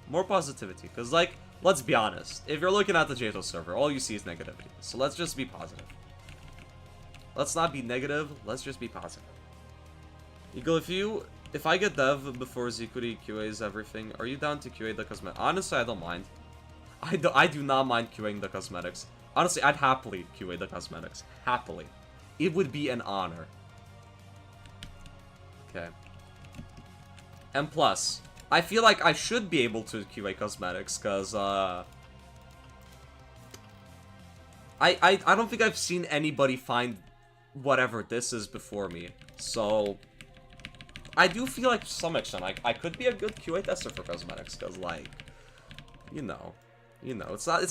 [SPEAKER 1] More positivity. Because, like, let's be honest. If you're looking at the Atoll server, all you see is negativity. So let's just be positive. Let's not be negative. Let's just be positive. Eagle, if I get dev before Zikuti QAs everything, are you down to QA the cosmetics? Honestly, I don't mind. I do not mind QAing the cosmetics. Honestly, I'd happily QA the cosmetics. Happily. It would be an honor. Okay. And plus, I feel like I should be able to QA cosmetics, because, I don't think I've seen anybody find whatever this is before me. So, I do feel like to some extent, I could be a good QA tester for cosmetics, because, like, you know, it's not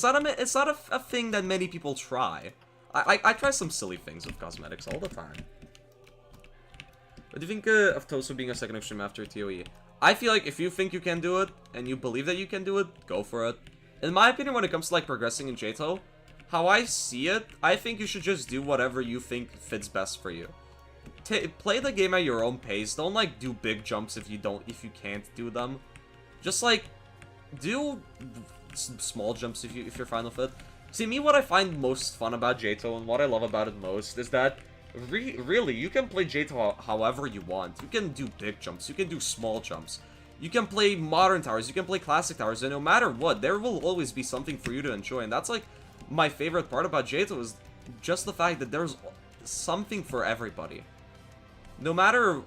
[SPEAKER 1] a thing that many people try. I try some silly things with cosmetics all the time. What do you think of Tosu being a second extreme after TOE? I feel like if you think you can do it, and you believe that you can do it, go for it. In my opinion, when it comes to, like, progressing in J-To, how I see it, I think you should just do whatever you think fits best for you. Play the game at your own pace. Don't, like, do big jumps if you can't do them. Just, like, do small jumps if you're fine with it. See, me, what I find most fun about J-To and what I love about it most is that really, you can play J-To however you want. You can do big jumps, you can do small jumps. You can play modern towers, you can play classic towers, and no matter what, there will always be something for you to enjoy. And that's, like, my favorite part about J-To is just the fact that there's something for everybody. No matter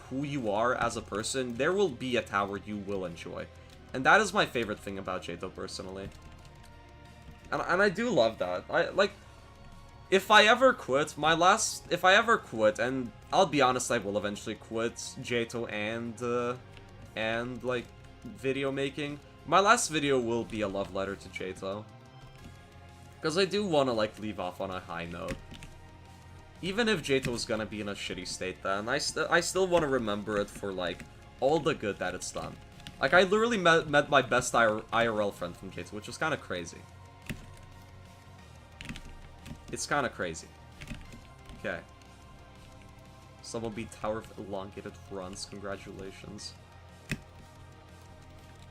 [SPEAKER 1] who you are as a person, there will be a tower you will enjoy. And that is my favorite thing about J-To personally. And I do love that. If I ever quit, and I'll be honest, I will eventually quit J-To and like, video making. My last video will be a love letter to J-To. Because I do want to, like, leave off on a high note. Even if J-To is gonna be in a shitty state then, I still want to remember it for, like, all the good that it's done. Like, I literally met my best IRL friend from J-To, which was kind of crazy. It's kind of crazy. Okay. Someone beat Tower of Elongated Runs. Congratulations.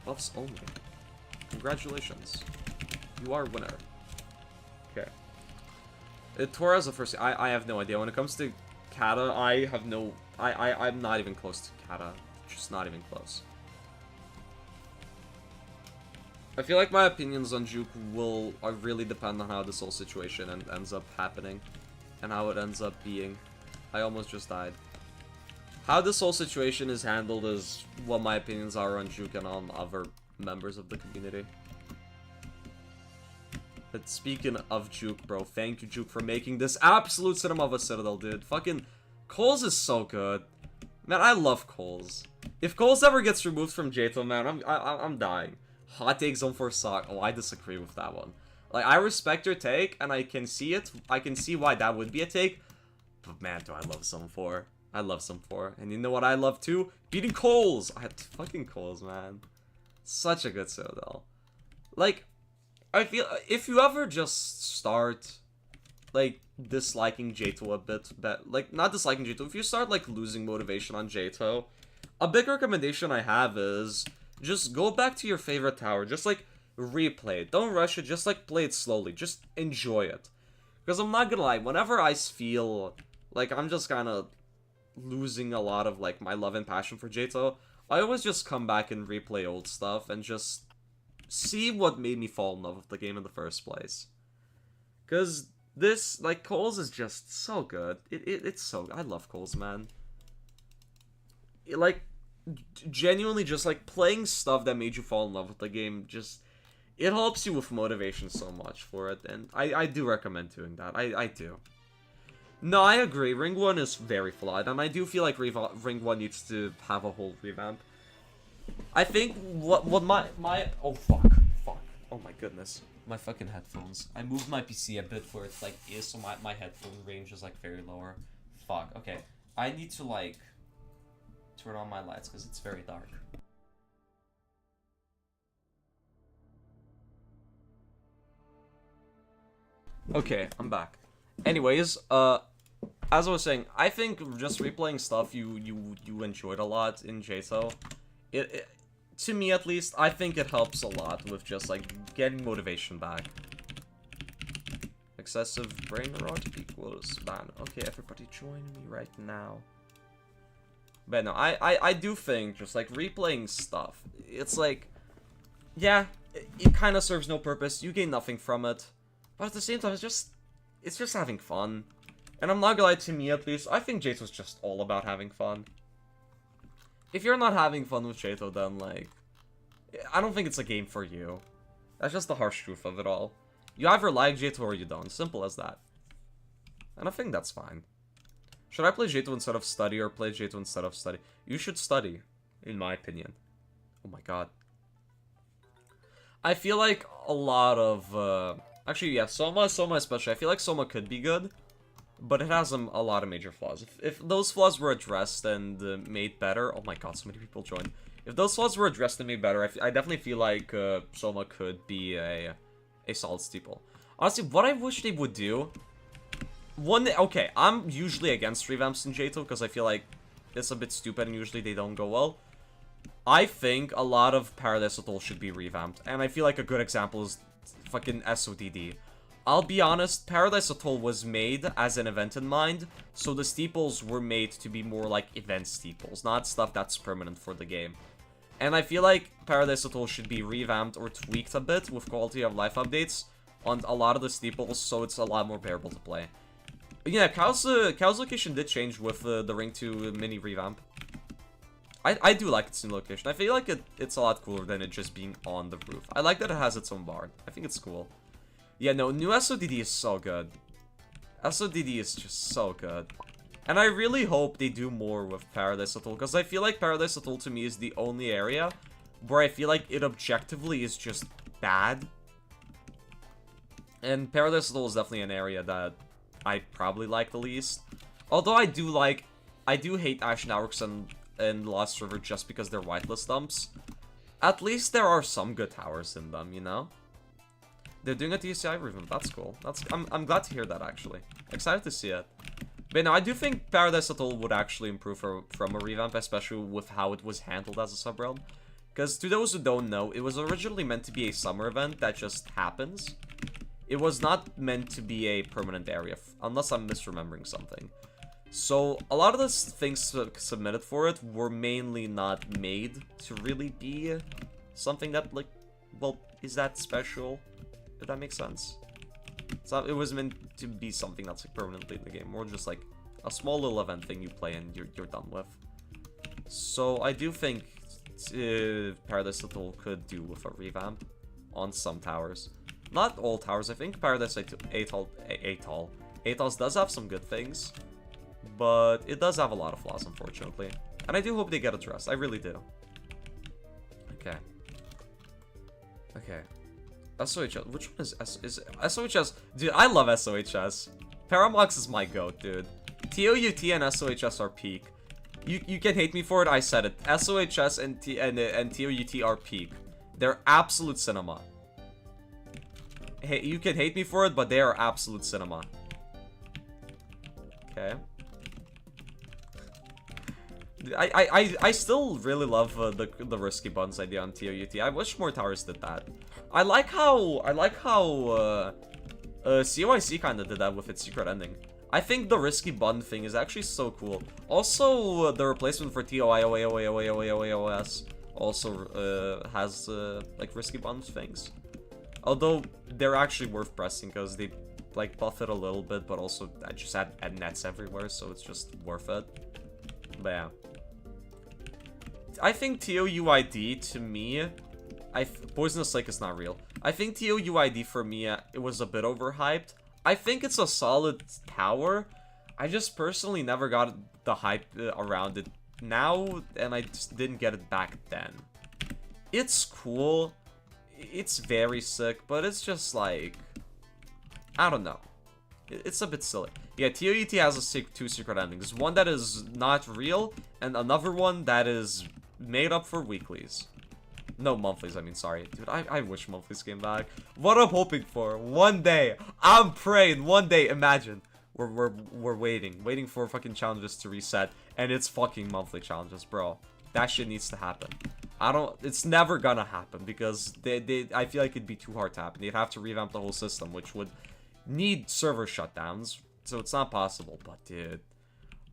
[SPEAKER 1] Buffs only. Congratulations. You are a winner. Okay. Torres the first. I have no idea. When it comes to Kata, I have no. I'm not even close to Kata. Just not even close. I feel like my opinions on Juke will really depend on how this whole situation ends up happening. And how it ends up being. I almost just died. How this whole situation is handled is what my opinions are on Juke and on other members of the community. But speaking of Juke, bro, thank you, Juke, for making this absolute cinema of a Citadel, dude. Fucking Coles is so good. Man, I love Coles. If Coles ever gets removed from Jato, man, I'm dying. Hot take zone for Sock. Oh, I disagree with that one. Like, I respect your take, and I can see it. I can see why that would be a take. But man, do I love Zone 4. I love Zone 4. And you know what I love too? Beating Coles. I had fucking Coles, man. Such a good Citadel. Like, I feel if you ever just start like disliking Jato a bit, like not disliking Jato, if you start like losing motivation on Jato, a big recommendation I have is just go back to your favorite tower. Just like replay it. Don't rush it. Just like play it slowly. Just enjoy it. Because I'm not gonna lie, whenever I feel like I'm just kind of losing a lot of like my love and passion for Jato, I always just come back and replay old stuff and just see what made me fall in love with the game in the first place. Because this, like, Coles is just so good. It's so... I love Coles, man. Like, genuinely just, like, playing stuff that made you fall in love with the game, just... It helps you with motivation so much for it, and I do recommend doing that. I do. No, I agree. Ring 1 is very flawed, and I do feel like Ring 1 needs to have a whole revamp. I think what my oh fuck oh my goodness, my fucking headphones. I moved my PC a bit where it's like is, so my headphone range is like very lower. Fuck. Okay, I need to like turn on my lights because it's very dark. Okay, I'm back. Anyways, as I was saying, I think just replaying stuff you enjoyed a lot in Jato, to me at least, I think it helps a lot with just like getting motivation back. Excessive brain rot equals ban. Okay, everybody join me right now. But no, I do think just like replaying stuff, it's like, yeah, it kind of serves no purpose. You gain nothing from it, but at the same time, it's just having fun. And I'm not gonna lie, to me at least, I think Jato's just all about having fun. If you're not having fun with Jato, then like, I don't think it's a game for you. That's just the harsh truth of it all. You either like Jato or you don't. Simple as that. And I think that's fine. Should I play Jato instead of study or play Jato instead of study? You should study, in my opinion. Oh my god. I feel like a lot of, actually, yeah, Soma especially. I feel like Soma could be good, but it has a lot of major flaws. If those flaws were addressed and made better... Oh my god, so many people joined. If those flaws were addressed and made better, I definitely feel like Soma could be a solid steeple. Honestly, what I wish they would do... Okay, I'm usually against revamps in Jato because I feel like it's a bit stupid and usually they don't go well. I think a lot of Paradise Atoll should be revamped, and I feel like a good example is fucking SODD. I'll be honest, Paradise Atoll was made as an event in mind, so the steeples were made to be more like event steeples, not stuff that's permanent for the game. And I feel like Paradise Atoll should be revamped or tweaked a bit with quality of life updates on a lot of the steeples, so it's a lot more bearable to play. Yeah, Cow's location did change with the Ring 2 mini revamp. I do like its new location. I feel like it's a lot cooler than it just being on the roof. I like that it has its own bar. I think it's cool. Yeah, no, new SODD is so good. SODD is just so good. And I really hope they do more with Paradise Atoll, because I feel like Paradise Atoll to me is the only area where I feel like it objectively is just bad. And Paradise Atoll is definitely an area that I probably like the least. Although I do hate Ashen Hours and Lost River just because they're whitelist dumps. At least there are some good towers in them, you know? They're doing a TCI revamp. That's cool. I'm glad to hear that, actually. Excited to see it. But no, I do think Paradise Atoll would actually improve from a revamp, especially with how it was handled as a sub-realm. Because to those who don't know, it was originally meant to be a summer event that just happens. It was not meant to be a permanent area, unless I'm misremembering something. So, a lot of the things submitted for it were mainly not made to really be something that, like, well, is that special? If that makes sense. So it was meant to be something that's like permanently in the game, more just like a small little event thing you play and you're done with. So I do think Paradise Atoll could do with a revamp on some towers. Not all towers. I think Paradise Atolls does have some good things, but it does have a lot of flaws, unfortunately. And I do hope they get addressed. I really do. Okay. Okay. SOHS. Which one is SOHS? Dude, I love SOHS. Paramox is my goat, dude. TOUT and SOHS are peak. You can hate me for it, I said it. SOHS and TOUT are peak. They're absolute cinema. Hey, you can hate me for it, but they are absolute cinema. Okay. I still really love the risky buns idea on TOUT. I wish more towers did that. I like how COIC kind of did that with its secret ending. I think the risky bun thing is actually so cool. Also, the replacement for TOIOAOAOAOAOS also has like risky bun things. Although they're actually worth pressing because they like buff it a little bit, but also just add nets everywhere, so it's just worth it. But yeah. I think TOUID to me, Poisonous Lake is not real. I think TOUID for me, it was a bit overhyped. I think it's a solid tower. I just personally never got the hype around it now, and I just didn't get it back then. It's cool. It's very sick, but it's just like, I don't know. It's a bit silly. Yeah, TOUT has two secret endings. One that is not real, and another one that is made up for weeklies. No, monthlies, I mean, sorry. Dude, I wish monthlies came back. What I'm hoping for, one day, I'm praying, one day, imagine. We're waiting for fucking challenges to reset, and it's fucking monthly challenges, bro. That shit needs to happen. It's never gonna happen, because I feel like it'd be too hard to happen. They'd have to revamp the whole system, which would need server shutdowns, so it's not possible. But dude,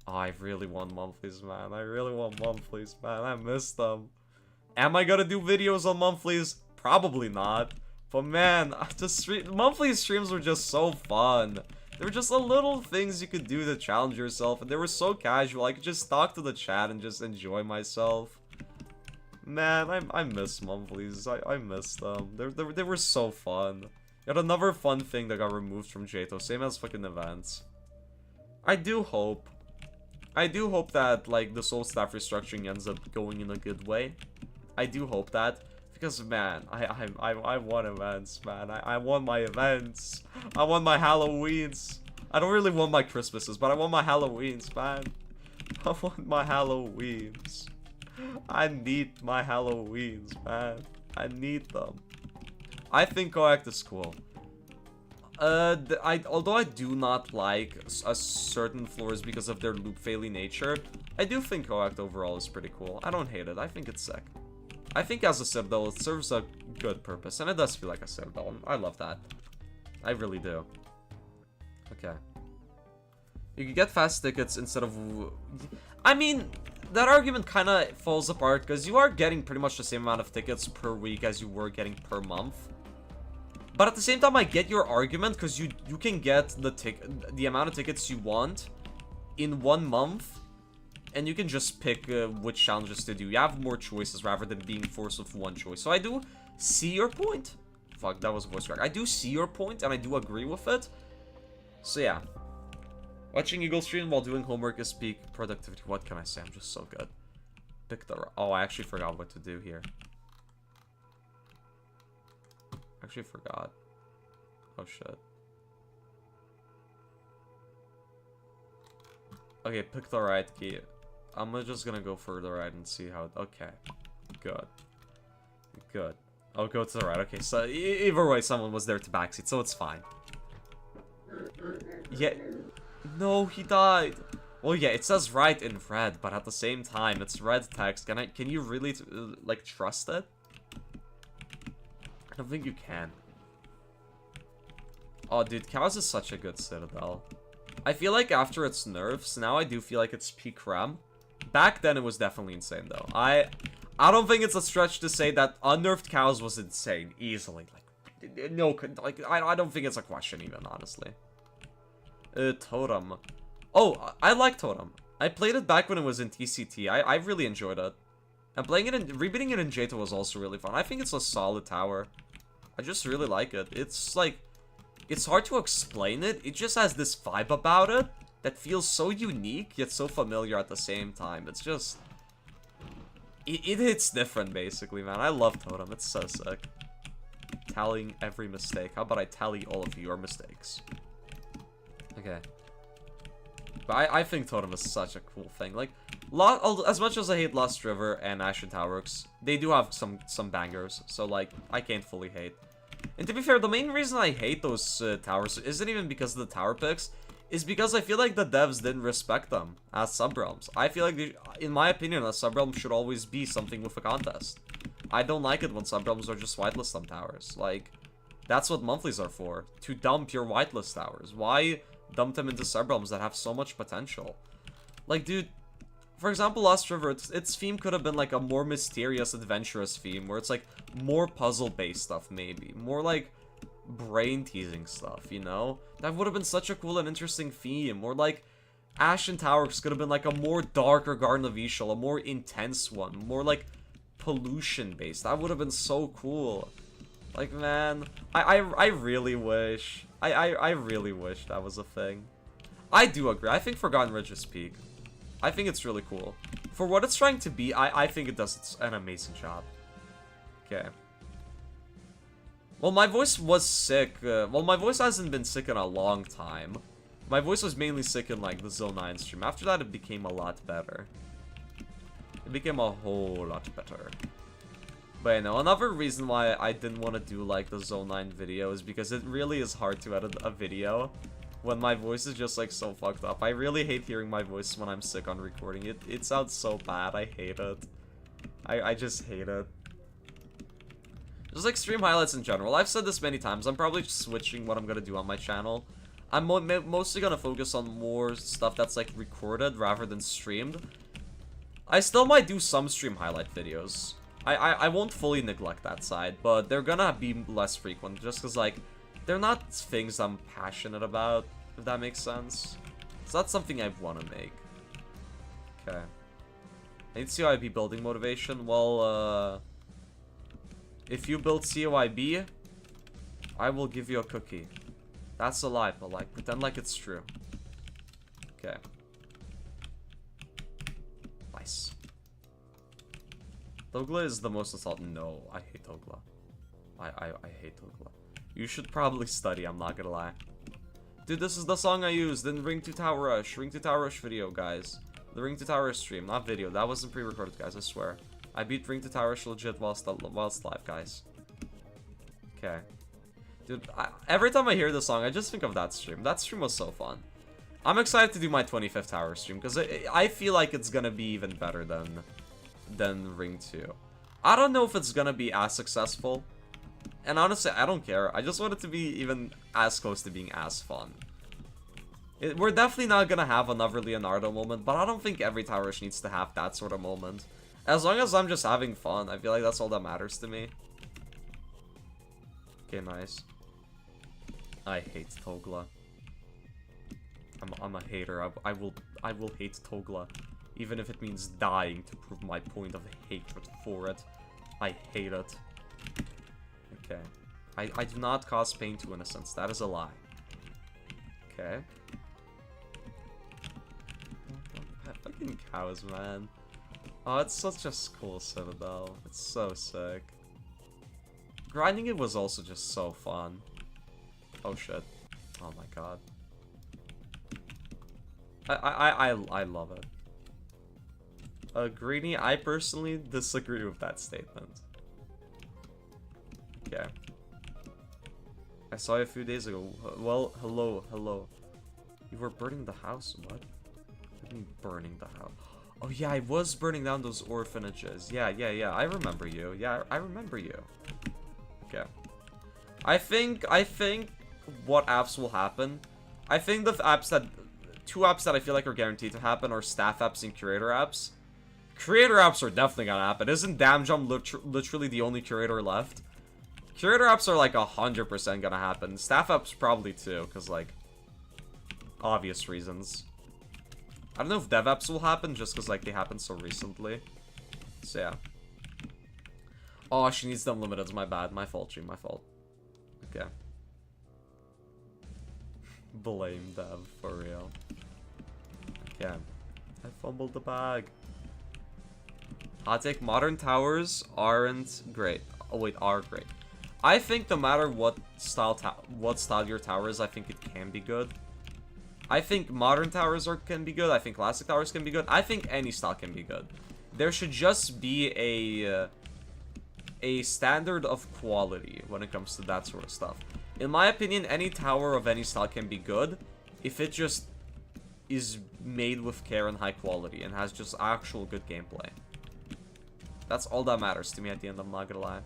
[SPEAKER 1] I really want monthlies, man. I really want monthlies, man. I miss them. Am I gonna do videos on monthlies? Probably not. But man, monthly streams were just so fun. There were just the little things you could do to challenge yourself, and they were so casual. I could just talk to the chat and just enjoy myself. Man, I miss monthlies. I miss them. They were so fun. Yet another fun thing that got removed from JTO, same as fucking events. I do hope that like the Soul Staff restructuring ends up going in a good way. I do hope that, because man, I want events, man. I want my events. I want my Halloweens. I don't really want my Christmases, but I want my Halloweens, man. I want my Halloweens. I need my Halloweens, man. I need them. I think Coact is cool. Although I do not like certain floors because of their loop faily nature, I do think Coact overall is pretty cool. I don't hate it. I think it's sick. I think as a Citadel, it serves a good purpose, and it does feel like a Citadel. I love that. I really do. Okay. You can get fast tickets instead of... I mean, that argument kind of falls apart, because you are getting pretty much the same amount of tickets per week as you were getting per month. But at the same time, I get your argument, because you can get the amount of tickets you want in 1 month, and you can just pick which challenges to do. You have more choices rather than being forced with one choice. So I do see your point. Fuck, that was a voice crack. I do see your point, and I do agree with it. So yeah. Watching Eagle stream while doing homework is peak productivity. What can I say? I'm just so good. Pick the... Oh, I actually forgot what to do here. Actually forgot. Oh, shit. Okay, pick the right key. I'm just gonna go for the right and see how... Okay. Good. Good. I'll go to the right. Okay, so either way, someone was there to backseat, so it's fine. Yeah. No, he died. Well, yeah, it says right in red, but at the same time, it's red text. Can you really, like, trust it? I don't think you can. Oh, dude, Cows is such a good Citadel. I feel like after its nerfs, now I do feel like it's peak RAM. Back then, it was definitely insane, though. I don't think it's a stretch to say that unnerfed Cows was insane, easily. Like, no, like, I don't think it's a question, even, honestly. Totem. Oh, I like Totem. I played it back when it was in TCT. I really enjoyed it. And playing it in... Rebeating it in Jeta was also really fun. I think it's a solid tower. I just really like it. It's like, it's hard to explain it. It just has this vibe about it that feels so unique, yet so familiar at the same time. It's just... It hits different, basically, man. I love Totem. It's so sick. Tallying every mistake. How about I tally all of your mistakes? Okay. But I think Totem is such a cool thing. Like, as much as I hate Lost River and Ashen Towerworks, they do have some bangers. So, like, I can't fully hate. And to be fair, the main reason I hate those towers isn't even because of the tower picks. Is because I feel like the devs didn't respect them as sub-realms. I feel like, in my opinion, a sub-realm should always be something with a contest. I don't like it when sub-realms are just whitelist them towers. Like, that's what monthlies are for. To dump your whitelist towers. Why dump them into sub-realms that have so much potential? Like, dude, for example, Lost River, its theme could have been like a more mysterious, adventurous theme, where it's like more puzzle-based stuff, maybe. More like brain-teasing stuff, you know? That would have been such a cool and interesting theme. Or like, Ashen Towerworks could have been like a more darker Garden of Ixchel, a more intense one, more like pollution-based. That would have been so cool. Like, man, I really wish, I really wish that was a thing. I do agree. I think Forgotten Ridge is peak. I think it's really cool. For what it's trying to be, I think it does an amazing job. Okay. Well, my voice was sick. Well, my voice hasn't been sick in a long time. My voice was mainly sick in, like, the Zone 9 stream. After that, it became a lot better. It became a whole lot better. But, you know, another reason why I didn't want to do, like, the Zone 9 video is because it really is hard to edit a video when my voice is just, like, so fucked up. I really hate hearing my voice when I'm sick on recording. It sounds so bad. I hate it. I just hate it. Just like stream highlights in general. I've said this many times. I'm probably just switching what I'm gonna do on my channel. I'm mostly gonna focus on more stuff that's like recorded rather than streamed. I still might do some stream highlight videos. I won't fully neglect that side, but they're gonna be less frequent just because like they're not things I'm passionate about, if that makes sense. So that's something I want to make. Okay. I need COIB building motivation. Well, if you build COIB, I will give you a cookie. That's a lie, but like, pretend like it's true. Okay. Nice. Togla is the most assault. No, I hate Togla. I hate Togla. You should probably study, I'm not gonna lie. Dude, this is the song I used in Ring to Tower Rush. Ring to Tower Rush video, guys. The Ring to Tower Rush stream, not video. That wasn't pre-recorded, guys, I swear. I beat Ring to Tower Rush legit whilst live, guys. Okay. Dude, every time I hear this song, I just think of that stream. That stream was so fun. I'm excited to do my 25th Tower stream, because I feel like it's gonna be even better than Ring 2. I don't know if it's gonna be as successful. And honestly, I don't care. I just want it to be even as close to being as fun. We're definitely not gonna have another Leonardo moment, but I don't think every Tower Rush needs to have that sort of moment. As long as I'm just having fun, I feel like that's all that matters to me. Okay, nice. I hate Togla. I'm a hater. I will hate Togla, even if it means dying to prove my point of hatred for it. I hate it. Okay. I do not cause pain to innocents. That is a lie. Okay. Fucking cows, man. Oh, it's such a cool citadel. It's so sick. Grinding it was also just so fun. Oh shit. Oh my god. I love it. Greeny, I personally disagree with that statement. Okay. I saw you a few days ago. Well, hello. You were burning the house? What? What do you mean burning the house? Oh yeah, I was burning down those orphanages. Yeah. I remember you. Yeah, I remember you. Okay. I think what apps will happen. I think the apps that... Two apps that I feel like are guaranteed to happen are staff apps and curator apps. Curator apps are definitely gonna happen. Isn't Damn Jump literally the only curator left? Curator apps are like 100% gonna happen. Staff apps probably too, because like... obvious reasons. I don't know if dev apps will happen, just because like they happened so recently. So yeah. Oh, she needs them limited. My bad. My fault, G. My fault. Okay. Blame Dev, for real. Okay. I fumbled the bag. Hot take, modern towers aren't great. Oh wait, are great. I think no matter what style your tower is, I think it can be good. I think modern towers can be good. I think classic towers can be good. I think any style can be good. There should just be a standard of quality when it comes to that sort of stuff. In my opinion, any tower of any style can be good if it just is made with care and high quality and has just actual good gameplay. That's all that matters to me at the end, I'm not gonna lie.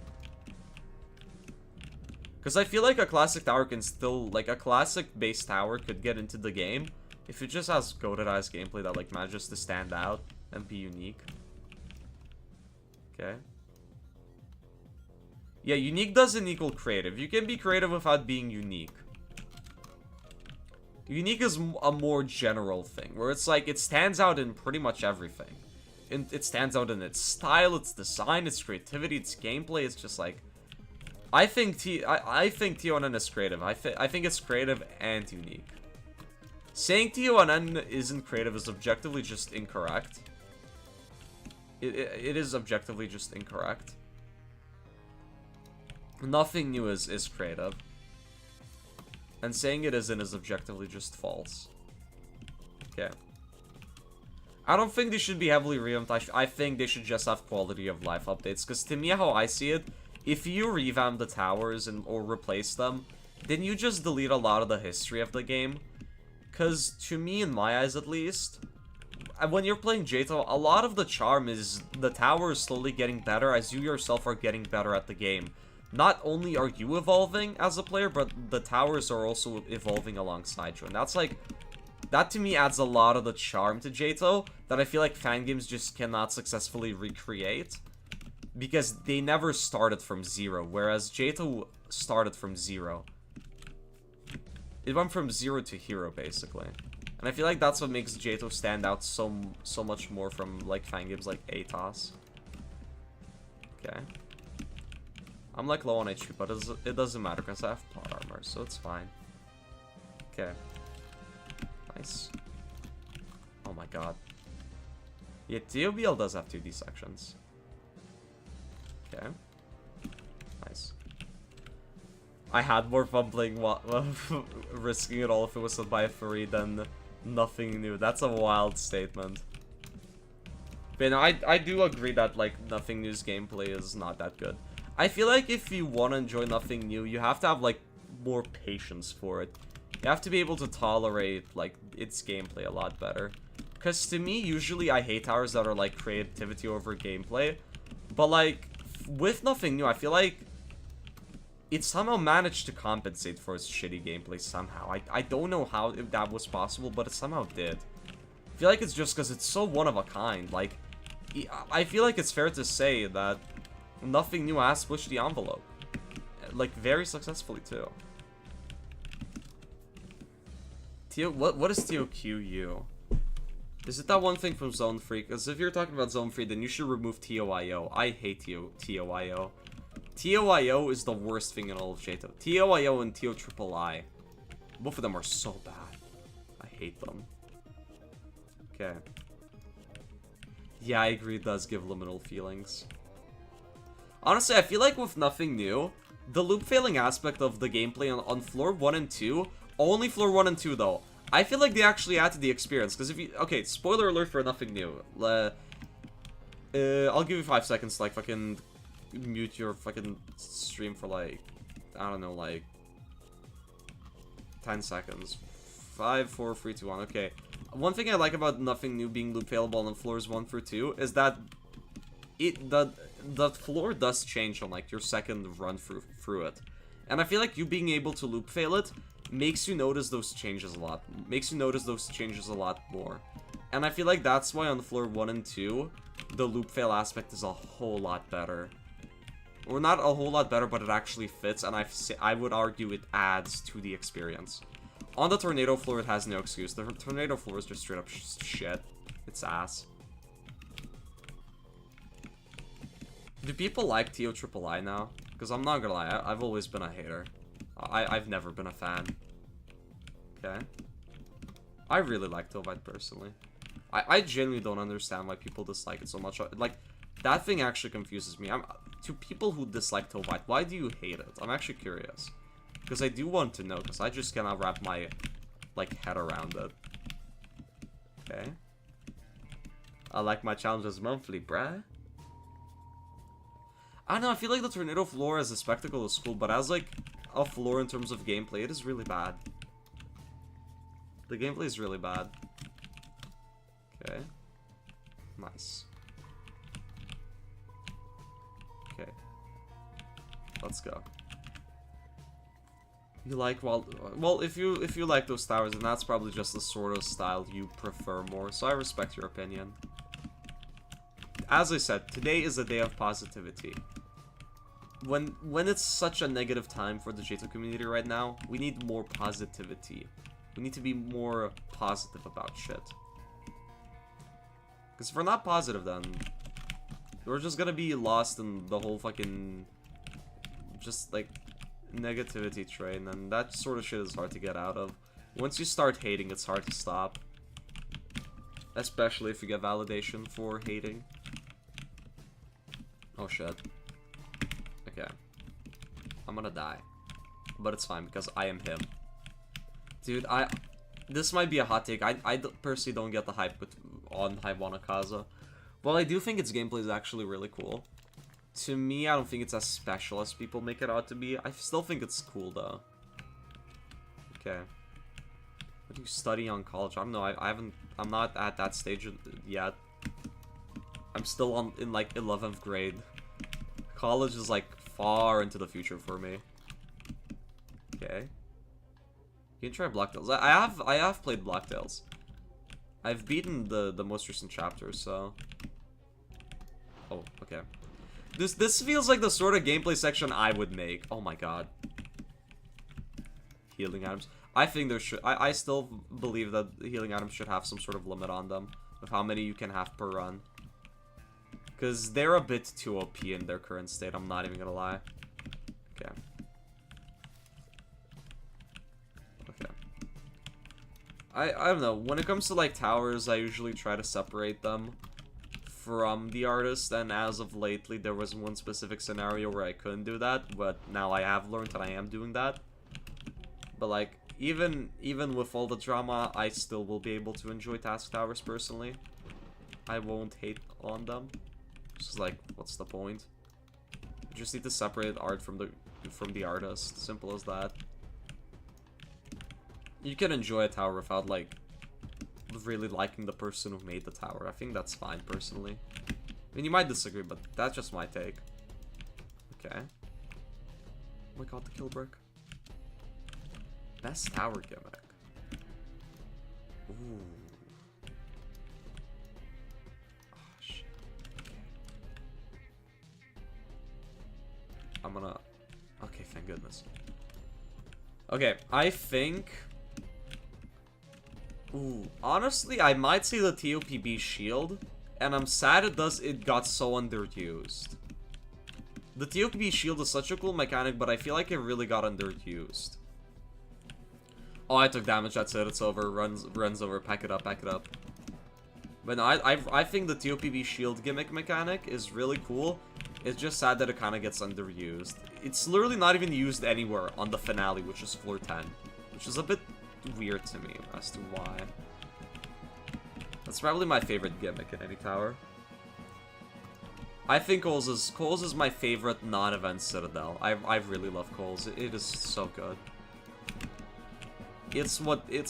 [SPEAKER 1] Because I feel like a classic tower can still, like, a classic base tower could get into the game if it just has goated ass gameplay that, like, manages to stand out and be unique. Okay. Yeah, unique doesn't equal creative. You can be creative without being unique. Unique is a more general thing, where it's like, it stands out in pretty much everything. It stands out in its style, its design, its creativity, its gameplay. It's just like, I think TONN is creative. I think it's creative and unique. Saying TONN isn't creative is objectively just incorrect. It is objectively just incorrect. Nothing new is creative. And saying it isn't is objectively just false. Okay. I don't think they should be heavily revamped. I think they should just have quality of life updates. Because to me, how I see it, if you revamp the towers or replace them, then you just delete a lot of the history of the game. Because to me, in my eyes at least, when you're playing Atoll, a lot of the charm is the tower is slowly getting better as you yourself are getting better at the game. Not only are you evolving as a player, but the towers are also evolving alongside you. And that's like, that to me adds a lot of the charm to Atoll that I feel like fan games just cannot successfully recreate. Because they never started from zero, whereas Atoll started from zero. It went from zero to hero, basically. And I feel like that's what makes Atoll stand out so much more from like fan games like Atoll. Okay. I'm like low on HP, but it doesn't matter because I have plot armor, so it's fine. Okay. Nice. Oh my god. Yeah, TOBL does have 2D sections. Okay. Nice. I had more fun playing risking it all if it was by a furry than nothing new. That's a wild statement. But no, I do agree that like nothing new's gameplay is not that good. I feel like if you want to enjoy nothing new, you have to have like more patience for it. You have to be able to tolerate like its gameplay a lot better. Because to me, usually I hate towers that are like creativity over gameplay. But like with nothing new, I feel like it somehow managed to compensate for its shitty gameplay somehow. I don't know how if that was possible, but it somehow did. I feel like it's just because it's so one of a kind. Like, I feel like it's fair to say that nothing new has pushed the envelope. Like, very successfully, too. What is TOQU? Is it that one thing from Zone Free? Because if you're talking about Zone Free, then you should remove TOIO. I hate TOIO. TOIO is the worst thing in all of Atoll. TOIO and TOIII. Both of them are so bad. I hate them. Okay. Yeah, I agree, it does give liminal feelings. Honestly, I feel like with nothing new, the loop failing aspect of the gameplay on floor 1 and 2, only floor 1 and 2 though, I feel like they actually add to the experience. Because if you, okay, spoiler alert for nothing new. I'll give you 5 seconds to like fucking mute your fucking stream for like, I don't know, like 10 seconds. 5, 4, 3, 2, 1. Okay. One thing I like about nothing new being loop failable on floors 1 through 2 is that the floor does change on like your second run through it. And I feel like you being able to loop fail it makes you notice those changes a lot. Makes you notice those changes a lot more. And I feel like that's why on floor 1 and 2, the loop fail aspect is a whole lot better. Or not a whole lot better, but it actually fits, and I would argue it adds to the experience. On the tornado floor, it has no excuse. The tornado floor is just straight up shit. It's ass. Do people like TOIII now? Because I'm not gonna lie, I've always been a hater. I've never been a fan. Okay. I really like Tovite personally. I genuinely don't understand why people dislike it so much. Like, that thing actually confuses me. To people who dislike Tovite, why do you hate it? I'm actually curious. Because I do want to know, because I just cannot wrap my, like, head around it. Okay. I like my challenges monthly, bruh. I don't know, I feel like the Tornado floor as a spectacle is cool, but as, like, a floor in terms of gameplay, it is really bad. The gameplay is really bad. Okay. Nice. Okay. Let's go. You like well, if you like those towers, then that's probably just the sort of style you prefer more, so I respect your opinion. As I said, today is a day of positivity. When it's such a negative time for the J2 community right now, we need more positivity. We need to be more positive about shit. Because if we're not positive, then we're just gonna be lost in the whole fucking just like negativity train, and that sort of shit is hard to get out of. Once you start hating, it's hard to stop. Especially if you get validation for hating. Oh shit. Okay. I'm gonna die. But it's fine, because I am him. Dude, this might be a hot take. I personally don't get the hype on Wanakaza. Well, I do think its gameplay is actually really cool. To me, I don't think it's as special as people make it out to be. I still think it's cool, though. Okay. What do you study on college? I don't know. I'm not at that stage yet. I'm still in, like, 11th grade. College is, like, far into the future for me. Okay. You can try BlockTails. I have played BlockTails. I've beaten the most recent chapter, so... Oh, okay. This feels like the sort of gameplay section I would make. Oh my god. Healing items. I think there should... I still believe that healing items should have some sort of limit on them. Of how many you can have per run. Because they're a bit too OP in their current state, I'm not even gonna lie. Okay. Okay. I don't know, when it comes to like towers, I usually try to separate them from the artist, and as of lately there was one specific scenario where I couldn't do that, but now I have learned that I am doing that. But like, even with all the drama, I still will be able to enjoy task towers personally. I won't hate on them. Just like, what's the point? You just need to separate art from the artist. Simple as that. You can enjoy a tower without like really liking the person who made the tower. I think that's fine personally. I mean, you might disagree, but that's just my take. Okay. Oh my god, the kill brick. Best tower gimmick. Ooh. I'm gonna... Okay, thank goodness. Okay, I think... Ooh, honestly, I might say the TOPB shield, and I'm sad it got so underused. The TOPB shield is such a cool mechanic, but I feel like it really got underused. Oh, I took damage, that's it, it's over, runs over, pack it up, pack it up. But no, I think the TOPB shield gimmick mechanic is really cool. It's just sad that it kind of gets underused. It's literally not even used anywhere on the finale, which is floor 10. Which is a bit weird to me as to why. That's probably my favorite gimmick in any tower. I think Coles is my favorite non-event Citadel. I really love Coles. It is so good. It's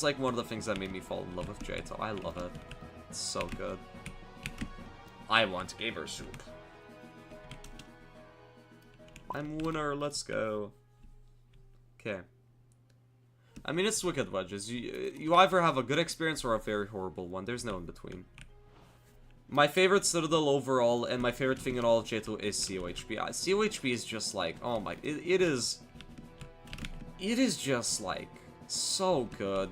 [SPEAKER 1] like one of the things that made me fall in love with J2. I love it. It's so good. I want gamer soup. I'm winner, let's go. Okay. I mean, it's Wicked Wedges. You either have a good experience or a very horrible one. There's no in between. My favorite Citadel overall, and my favorite thing in all of J2 is COHP. COHP is just like, oh my... It is just like, so good.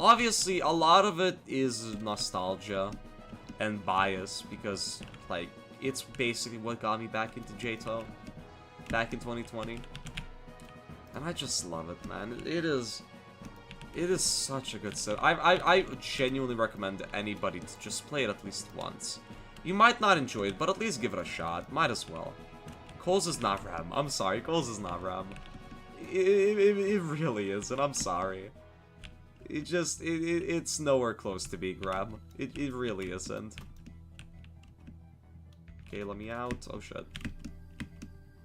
[SPEAKER 1] Obviously, a lot of it is nostalgia and bias, because, like, it's basically what got me back into J2. Back in 2020. And I just love it, man. It is such a good set. I genuinely recommend anybody to just play it at least once. You might not enjoy it, but at least give it a shot. Might as well. Coles is not RAM. I'm sorry, Coles is not RAM. It really isn't. I'm sorry. It's nowhere close to being RAM. It really isn't. Okay, let me out. Oh shit.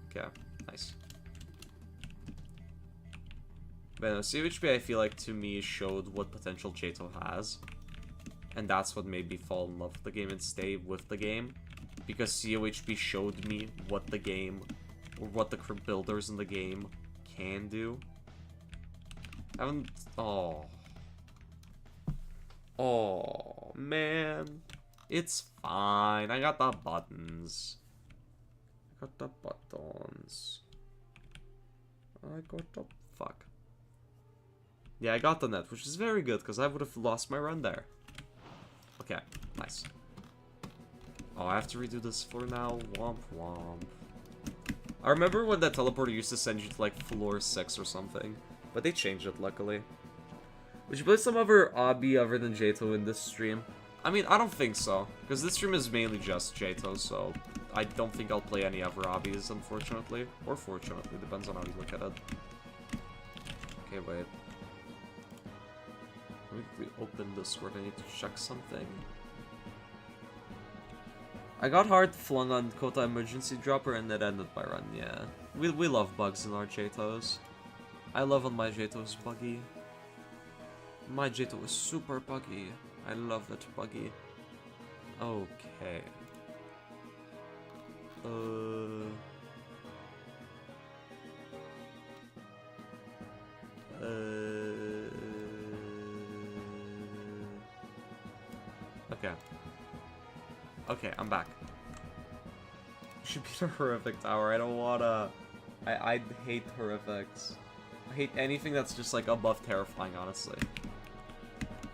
[SPEAKER 1] Okay, nice. But no, CHP I feel like to me showed what potential Jato has. And that's what made me fall in love with the game and stay with the game. Because COHP showed me what the game, or what the builders in the game can do. I haven't... Oh, man. It's fine. I got the buttons. I got the buttons. I got the... Fuck. Yeah, I got the net, which is very good, because I would have lost my run there. Okay, nice. Oh, I have to redo this floor now. Womp womp. I remember when that teleporter used to send you to, like, floor 6 or something. But they changed it, luckily. Would you play some other obby other than Jato in this stream? I mean, I don't think so. Because this stream is mainly just Jato, so... I don't think I'll play any other obbies, unfortunately. Or fortunately, depends on how you look at it. Okay, wait. Let me open Discord, I need to check something. I got hard flung on Kota emergency dropper and it ended my run, yeah. We love bugs in our Jatos. I love when my Jato is buggy. My Jato is super buggy. I love it buggy. Okay. Okay. Okay, I'm back. Should be the horrific tower. I don't wanna... I hate horrifics. I hate anything that's just like above terrifying, honestly.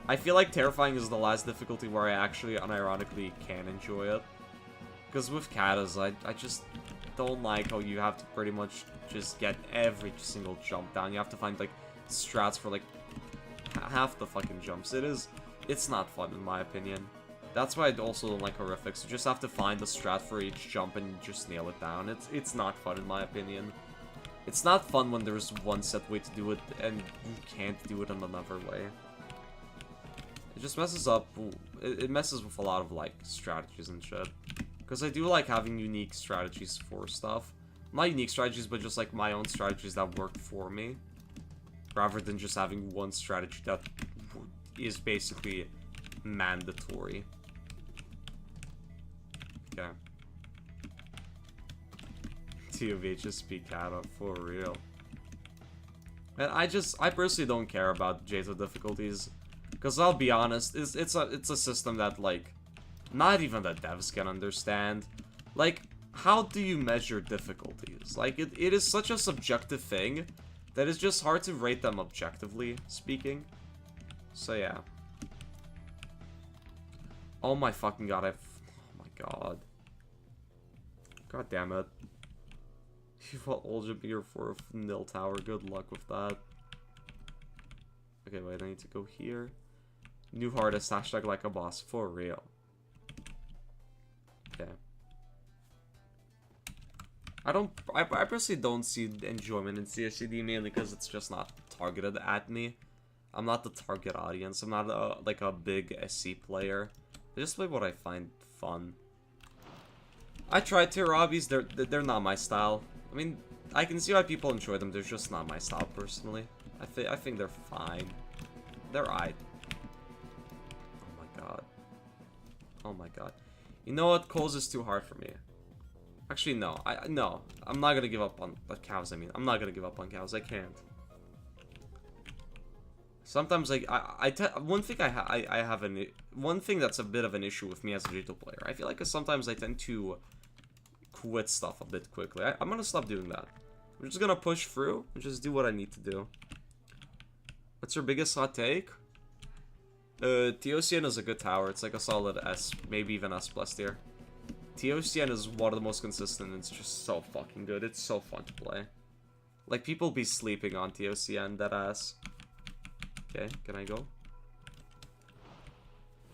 [SPEAKER 1] I feel like terrifying is the last difficulty where I actually unironically can enjoy it. Because with katas, I just don't like how you have to pretty much just get every single jump down. You have to find like strats for like half the fucking jumps. It's not fun in my opinion. That's why I also don't like horrifics. You just have to find the strat for each jump and just nail it down. It's not fun in my opinion. It's not fun when there's one set way to do it and you can't do it in another way. It just messes up. It messes with a lot of like strategies and shit. Because I do like having unique strategies for stuff. Not unique strategies, but just like my own strategies that work for me. Rather than just having one strategy that is basically mandatory. Okay. TOVHSP Kata, for real. And I personally don't care about Jato difficulties. Because I'll be honest, it's a system that, like, not even the devs can understand. Like, how do you measure difficulties? Like, it is such a subjective thing that it's just hard to rate them objectively speaking. So, yeah. Oh my fucking god, oh my god. God damn it. You fought Oljib here for a nil tower. Good luck with that. Okay, wait, I need to go here. New hardest, hashtag like a boss. For real. Okay. I personally don't see enjoyment in CSCD mainly because it's just not targeted at me. I'm not the target audience. I'm not like a big SC player. I just play what I find fun. I tried tier hobbies. They're not my style. I mean, I can see why people enjoy them. They're just not my style personally. I think they're fine. They're aight. Oh my god. Oh my god. You know what? Coles is too hard for me. Actually, no. No. I'm not gonna give up on cows. I mean, I'm not gonna give up on cows. I can't. Sometimes, like, one thing that's a bit of an issue with me as a Jato player, I feel like sometimes I tend to quit stuff a bit quickly. I'm gonna stop doing that. I'm just gonna push through and just do what I need to do. What's your biggest hot take? TOCN is a good tower. It's like a solid S, maybe even S+ tier. TOCN is one of the most consistent. It's just so fucking good. It's so fun to play. Like, people be sleeping on TOCN, that ass. Okay, can I go?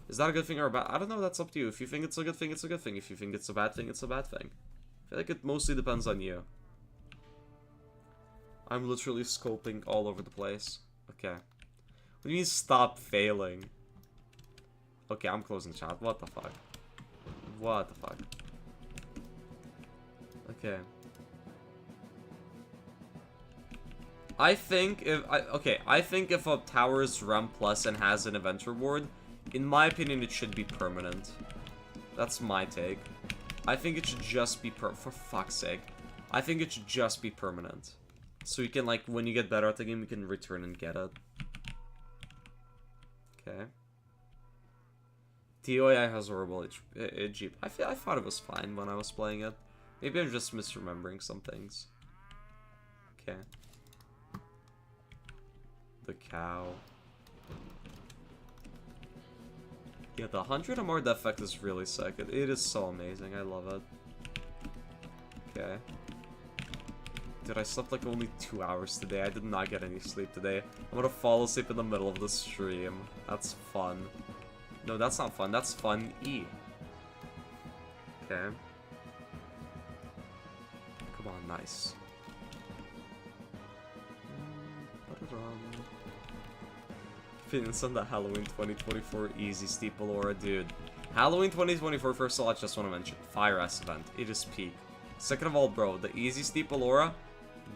[SPEAKER 1] Is that a good thing or a bad? I don't know, that's up to you. If you think it's a good thing, it's a good thing. If you think it's a bad thing, it's a bad thing. I feel like it mostly depends on you. I'm literally scoping all over the place. Okay. What do you mean stop failing? Okay, I'm closing chat. What the fuck? What the fuck? Okay. I think if a tower is RAM plus and has an event reward, in my opinion, it should be permanent. That's my take. I think it should just be for fuck's sake. I think it should just be permanent. So you can, like, when you get better at the game, you can return and get it. Okay. TOI has horrible Jeep. I thought it was fine when I was playing it. Maybe I'm just misremembering some things. Okay. The cow. Yeah, the 100 MR defect is really sick. It is so amazing. I love it. Okay. Dude, I slept like only 2 hours today. I did not get any sleep today. I'm gonna fall asleep in the middle of the stream. That's fun. No, that's not fun. That's fun-y. Okay. Come on, nice. Opinions on the Halloween 2024 Easy Steeple Aura, dude. Halloween 2024, first of all, I just want to mention, Fire S event. It is peak. Second of all, bro, the Easy Steeple Aura,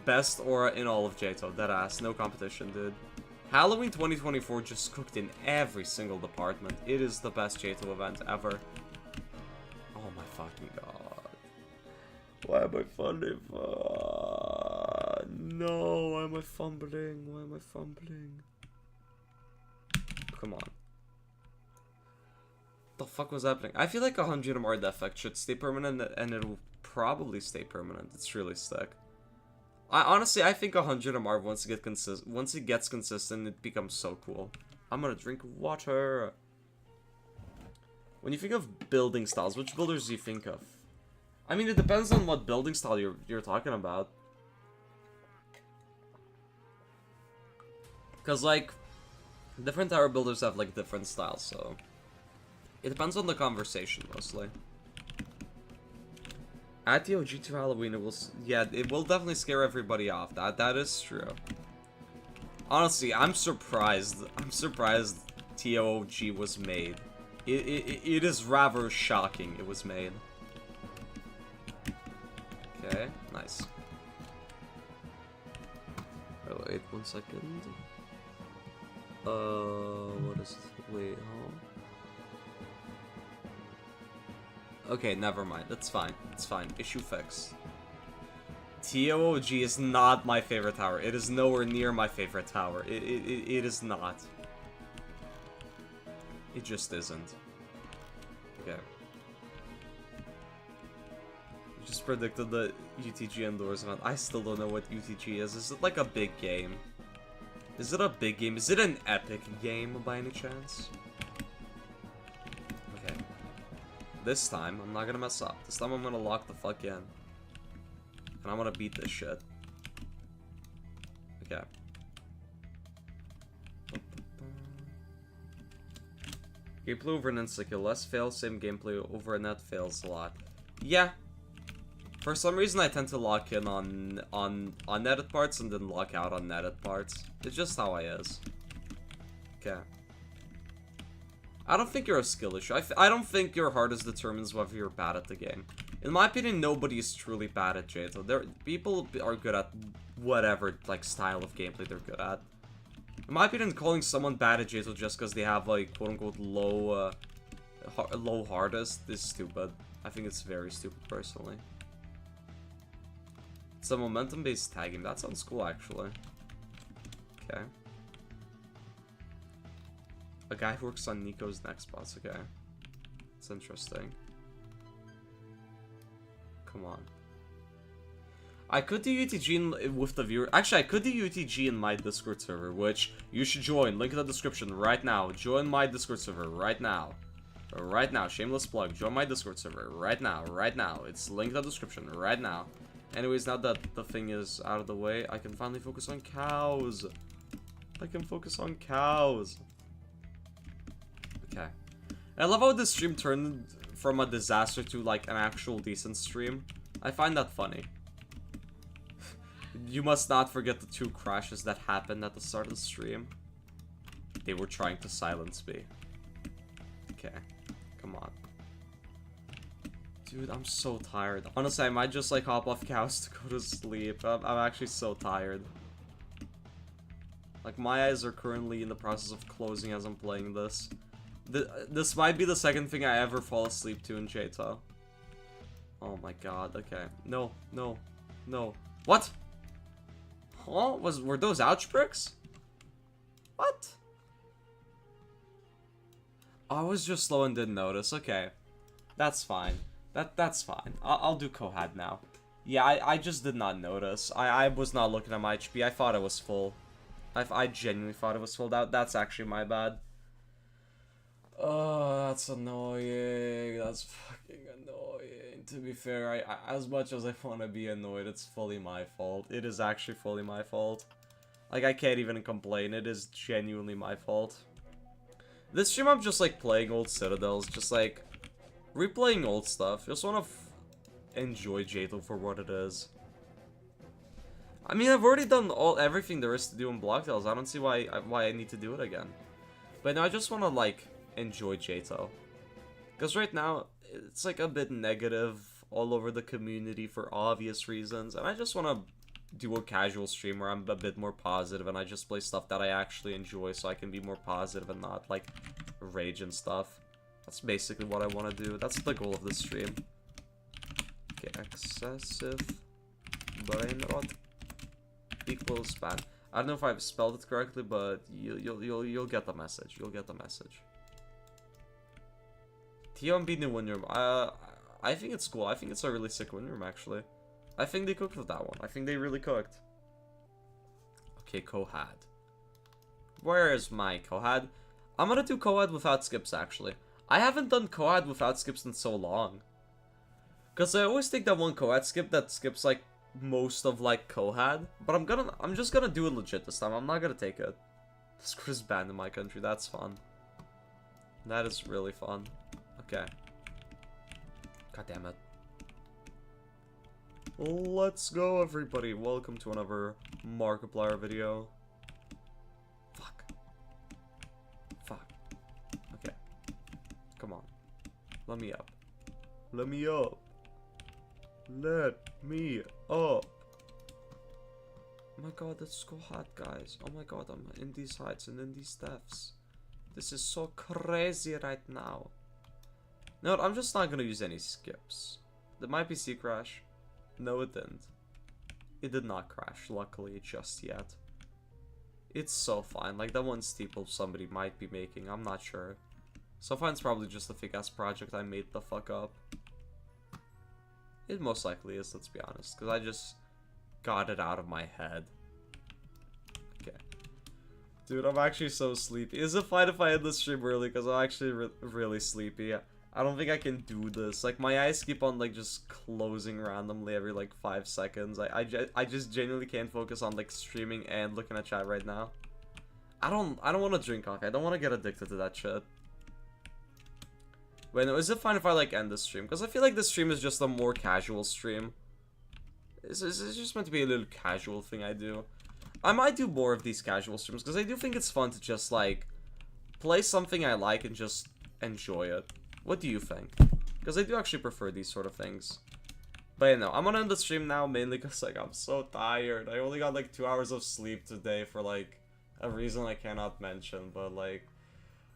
[SPEAKER 1] best aura in all of JTO. Deadass, no competition, dude. Halloween 2024 just cooked in every single department. It is the best JTO event ever. Oh my fucking god. Why am I fumbling? No, why am I fumbling? Why am I fumbling? Come on. The fuck was happening? I feel like 100 MR defect should stay permanent, and it'll probably stay permanent. It's really sick. Honestly, I think 100 MR once it gets consistent, it becomes so cool. I'm gonna drink water. When you think of building styles, which builders do you think of? I mean, it depends on what building style you're talking about. Cause like, different tower builders have like different styles, so it depends on the conversation mostly. At the OG2 Halloween, it will, yeah, it will definitely scare everybody off. That is true. Honestly, I'm surprised. I'm surprised TOG was made. It is rather shocking it was made. Okay, nice. Oh wait, 1 second. What is it? Wait, huh? Okay, never mind. That's fine. It's fine. Issue fixed. TOOG is not my favorite tower. It is nowhere near my favorite tower. It is not. It just isn't. Okay. You just predicted the UTG Indoors event. I still don't know what UTG is. Is it like a big game? Is it a big game? Is it an epic game by any chance? Okay. This time, I'm not gonna mess up. This time I'm gonna lock the fuck in. And I'm gonna beat this shit. Okay. Gameplay over an insta-kill. Less fails, same gameplay over a net fails a lot. Yeah. For some reason I tend to lock in on netted parts and then lock out on netted parts. It's just how I is. Okay. I don't think you're a skill issue. I don't think your hardest determines whether you're bad at the game. In my opinion, nobody is truly bad at JTO. People are good at whatever like style of gameplay they're good at. In my opinion, calling someone bad at JTO just because they have like quote-unquote low hardest is stupid. I think it's very stupid personally. It's a momentum-based tagging. That sounds cool, actually. Okay. A guy who works on Nico's next boss. Okay. It's interesting. Come on. I could do UTG with the viewer. Actually, I could do UTG in my Discord server, which you should join. Link in the description right now. Join my Discord server right now. Right now. Shameless plug. Join my Discord server right now. Right now. It's linked in the description right now. Anyways, now that the thing is out of the way, I can finally focus on cows. I can focus on cows. Okay. I love how this stream turned from a disaster to like an actual decent stream. I find that funny. You must not forget the 2 crashes that happened at the start of the stream. They were trying to silence me. Okay. Come on. Dude, I'm so tired. Honestly, I might just like hop off cows to go to sleep. I'm actually so tired. Like, my eyes are currently in the process of closing as I'm playing this. This might be the second thing I ever fall asleep to in J-Ta. Oh my god, okay. No, no, no. What? Huh? Were those ouch bricks? What? I was just slow and didn't notice. Okay. That's fine. That's fine. I'll do Kohad now. Yeah, I just did not notice. I was not looking at my HP. I thought it was full. I genuinely thought it was full. That's actually my bad. Oh, that's annoying. That's fucking annoying. To be fair, as much as I want to be annoyed, it's fully my fault. It is actually fully my fault. Like, I can't even complain. It is genuinely my fault. This stream, I'm just, like, playing old Citadels. Just, like, replaying old stuff. Just want to enjoy J-Ta for what it is. I mean, I've already done everything there is to do in BlockTails. I don't see why I need to do it again. But no, I just want to, like, enjoy J-Ta. Because right now, it's, like, a bit negative all over the community for obvious reasons. And I just want to do a casual stream where I'm a bit more positive and I just play stuff that I actually enjoy so I can be more positive and not, like, rage and stuff. That's basically what I want to do. That's the goal of this stream. Okay, excessive brain rot equals ban. I don't know if I've spelled it correctly, but you'll get the message. You'll get the message. TMB new win room. I think it's cool. I think it's a really sick win room actually. I think they cooked with that one. I think they really cooked. Okay, Kohad. Where is my Kohad? I'm gonna do Kohad without skips actually. I haven't done Kohad without skips in so long. Cause I always take that one Kohad skip that skips like most of like Kohad, but I'm just gonna do it legit this time. I'm not gonna take it. Screw is banned in my country. That's fun. That is really fun. Okay. God damn it. Let's go, everybody. Welcome to another Markiplier video. Fuck. Fuck. Okay. Come on. Let me up. Let me up. Let me up. Oh my god, that's so hot, guys. Oh my god, I'm in these heights and in these depths. This is so crazy right now. No, I'm just not gonna use any skips. There might be C crash. No, it didn't. It did not crash, luckily, just yet. It's so fine. Like, that one steeple somebody might be making, I'm not sure. So fine's probably just a fake-ass project I made the fuck up. It most likely is, let's be honest, because I just got it out of my head. Okay. Dude, I'm actually so sleepy. Is it fine if I end the stream early? Because I'm actually really sleepy. I don't think I can do this. Like, my eyes keep on, like, just closing randomly every, like, 5 seconds. I just genuinely can't focus on, like, streaming and looking at chat right now. I don't want to drink coffee. I don't want to get addicted to that shit. Wait, no, is it fine if I, like, end the stream? Because I feel like this stream is just a more casual stream. It's just meant to be a little casual thing I do. I might do more of these casual streams, because I do think it's fun to just, like, play something I like and just enjoy it. What do you think? Because I do actually prefer these sort of things. But you know, I'm gonna end the stream now mainly because, like, I'm so tired. I only got, like, 2 hours of sleep today for, like, a reason I cannot mention. But, like,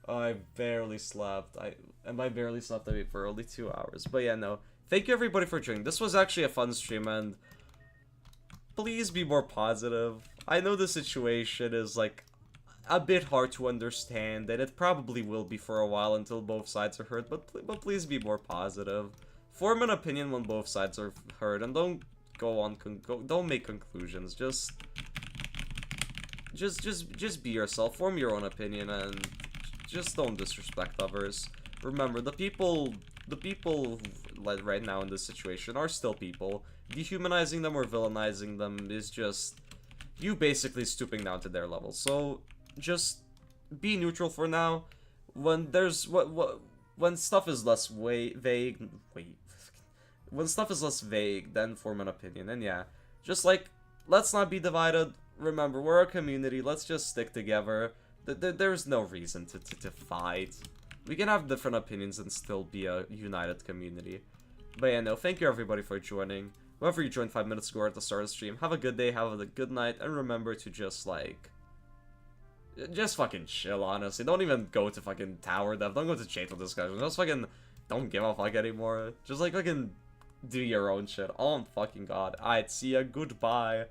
[SPEAKER 1] I barely slept. And by barely slept, I mean for only 2 hours. But yeah, no. Thank you everybody for joining. This was actually a fun stream, and please be more positive. I know the situation is, like, a bit hard to understand, and it probably will be for a while until both sides are heard, but please be more positive. Form an opinion when both sides are heard, and don't go on don't make conclusions. Just be yourself. Form your own opinion, and just don't disrespect others. Remember, the people like right now in this situation are still people. Dehumanizing them or villainizing them is just you basically stooping down to their level. So just be neutral for now. When there's when stuff is less vague, when stuff is less vague, then form an opinion. And yeah, just like let's not be divided. Remember, we're a community. Let's just stick together. There's no reason to fight. We can have different opinions and still be a united community. But yeah, no, thank you everybody for joining. Whoever you joined 5 minutes ago or at the start of the stream, have a good day, have a good night, and remember to just, like, just fucking chill, honestly. Don't even go to fucking tower dev, don't go to Chatel discussions, just fucking don't give a fuck anymore. Just, like, fucking do your own shit. Oh, fucking god. Alright, see ya, goodbye.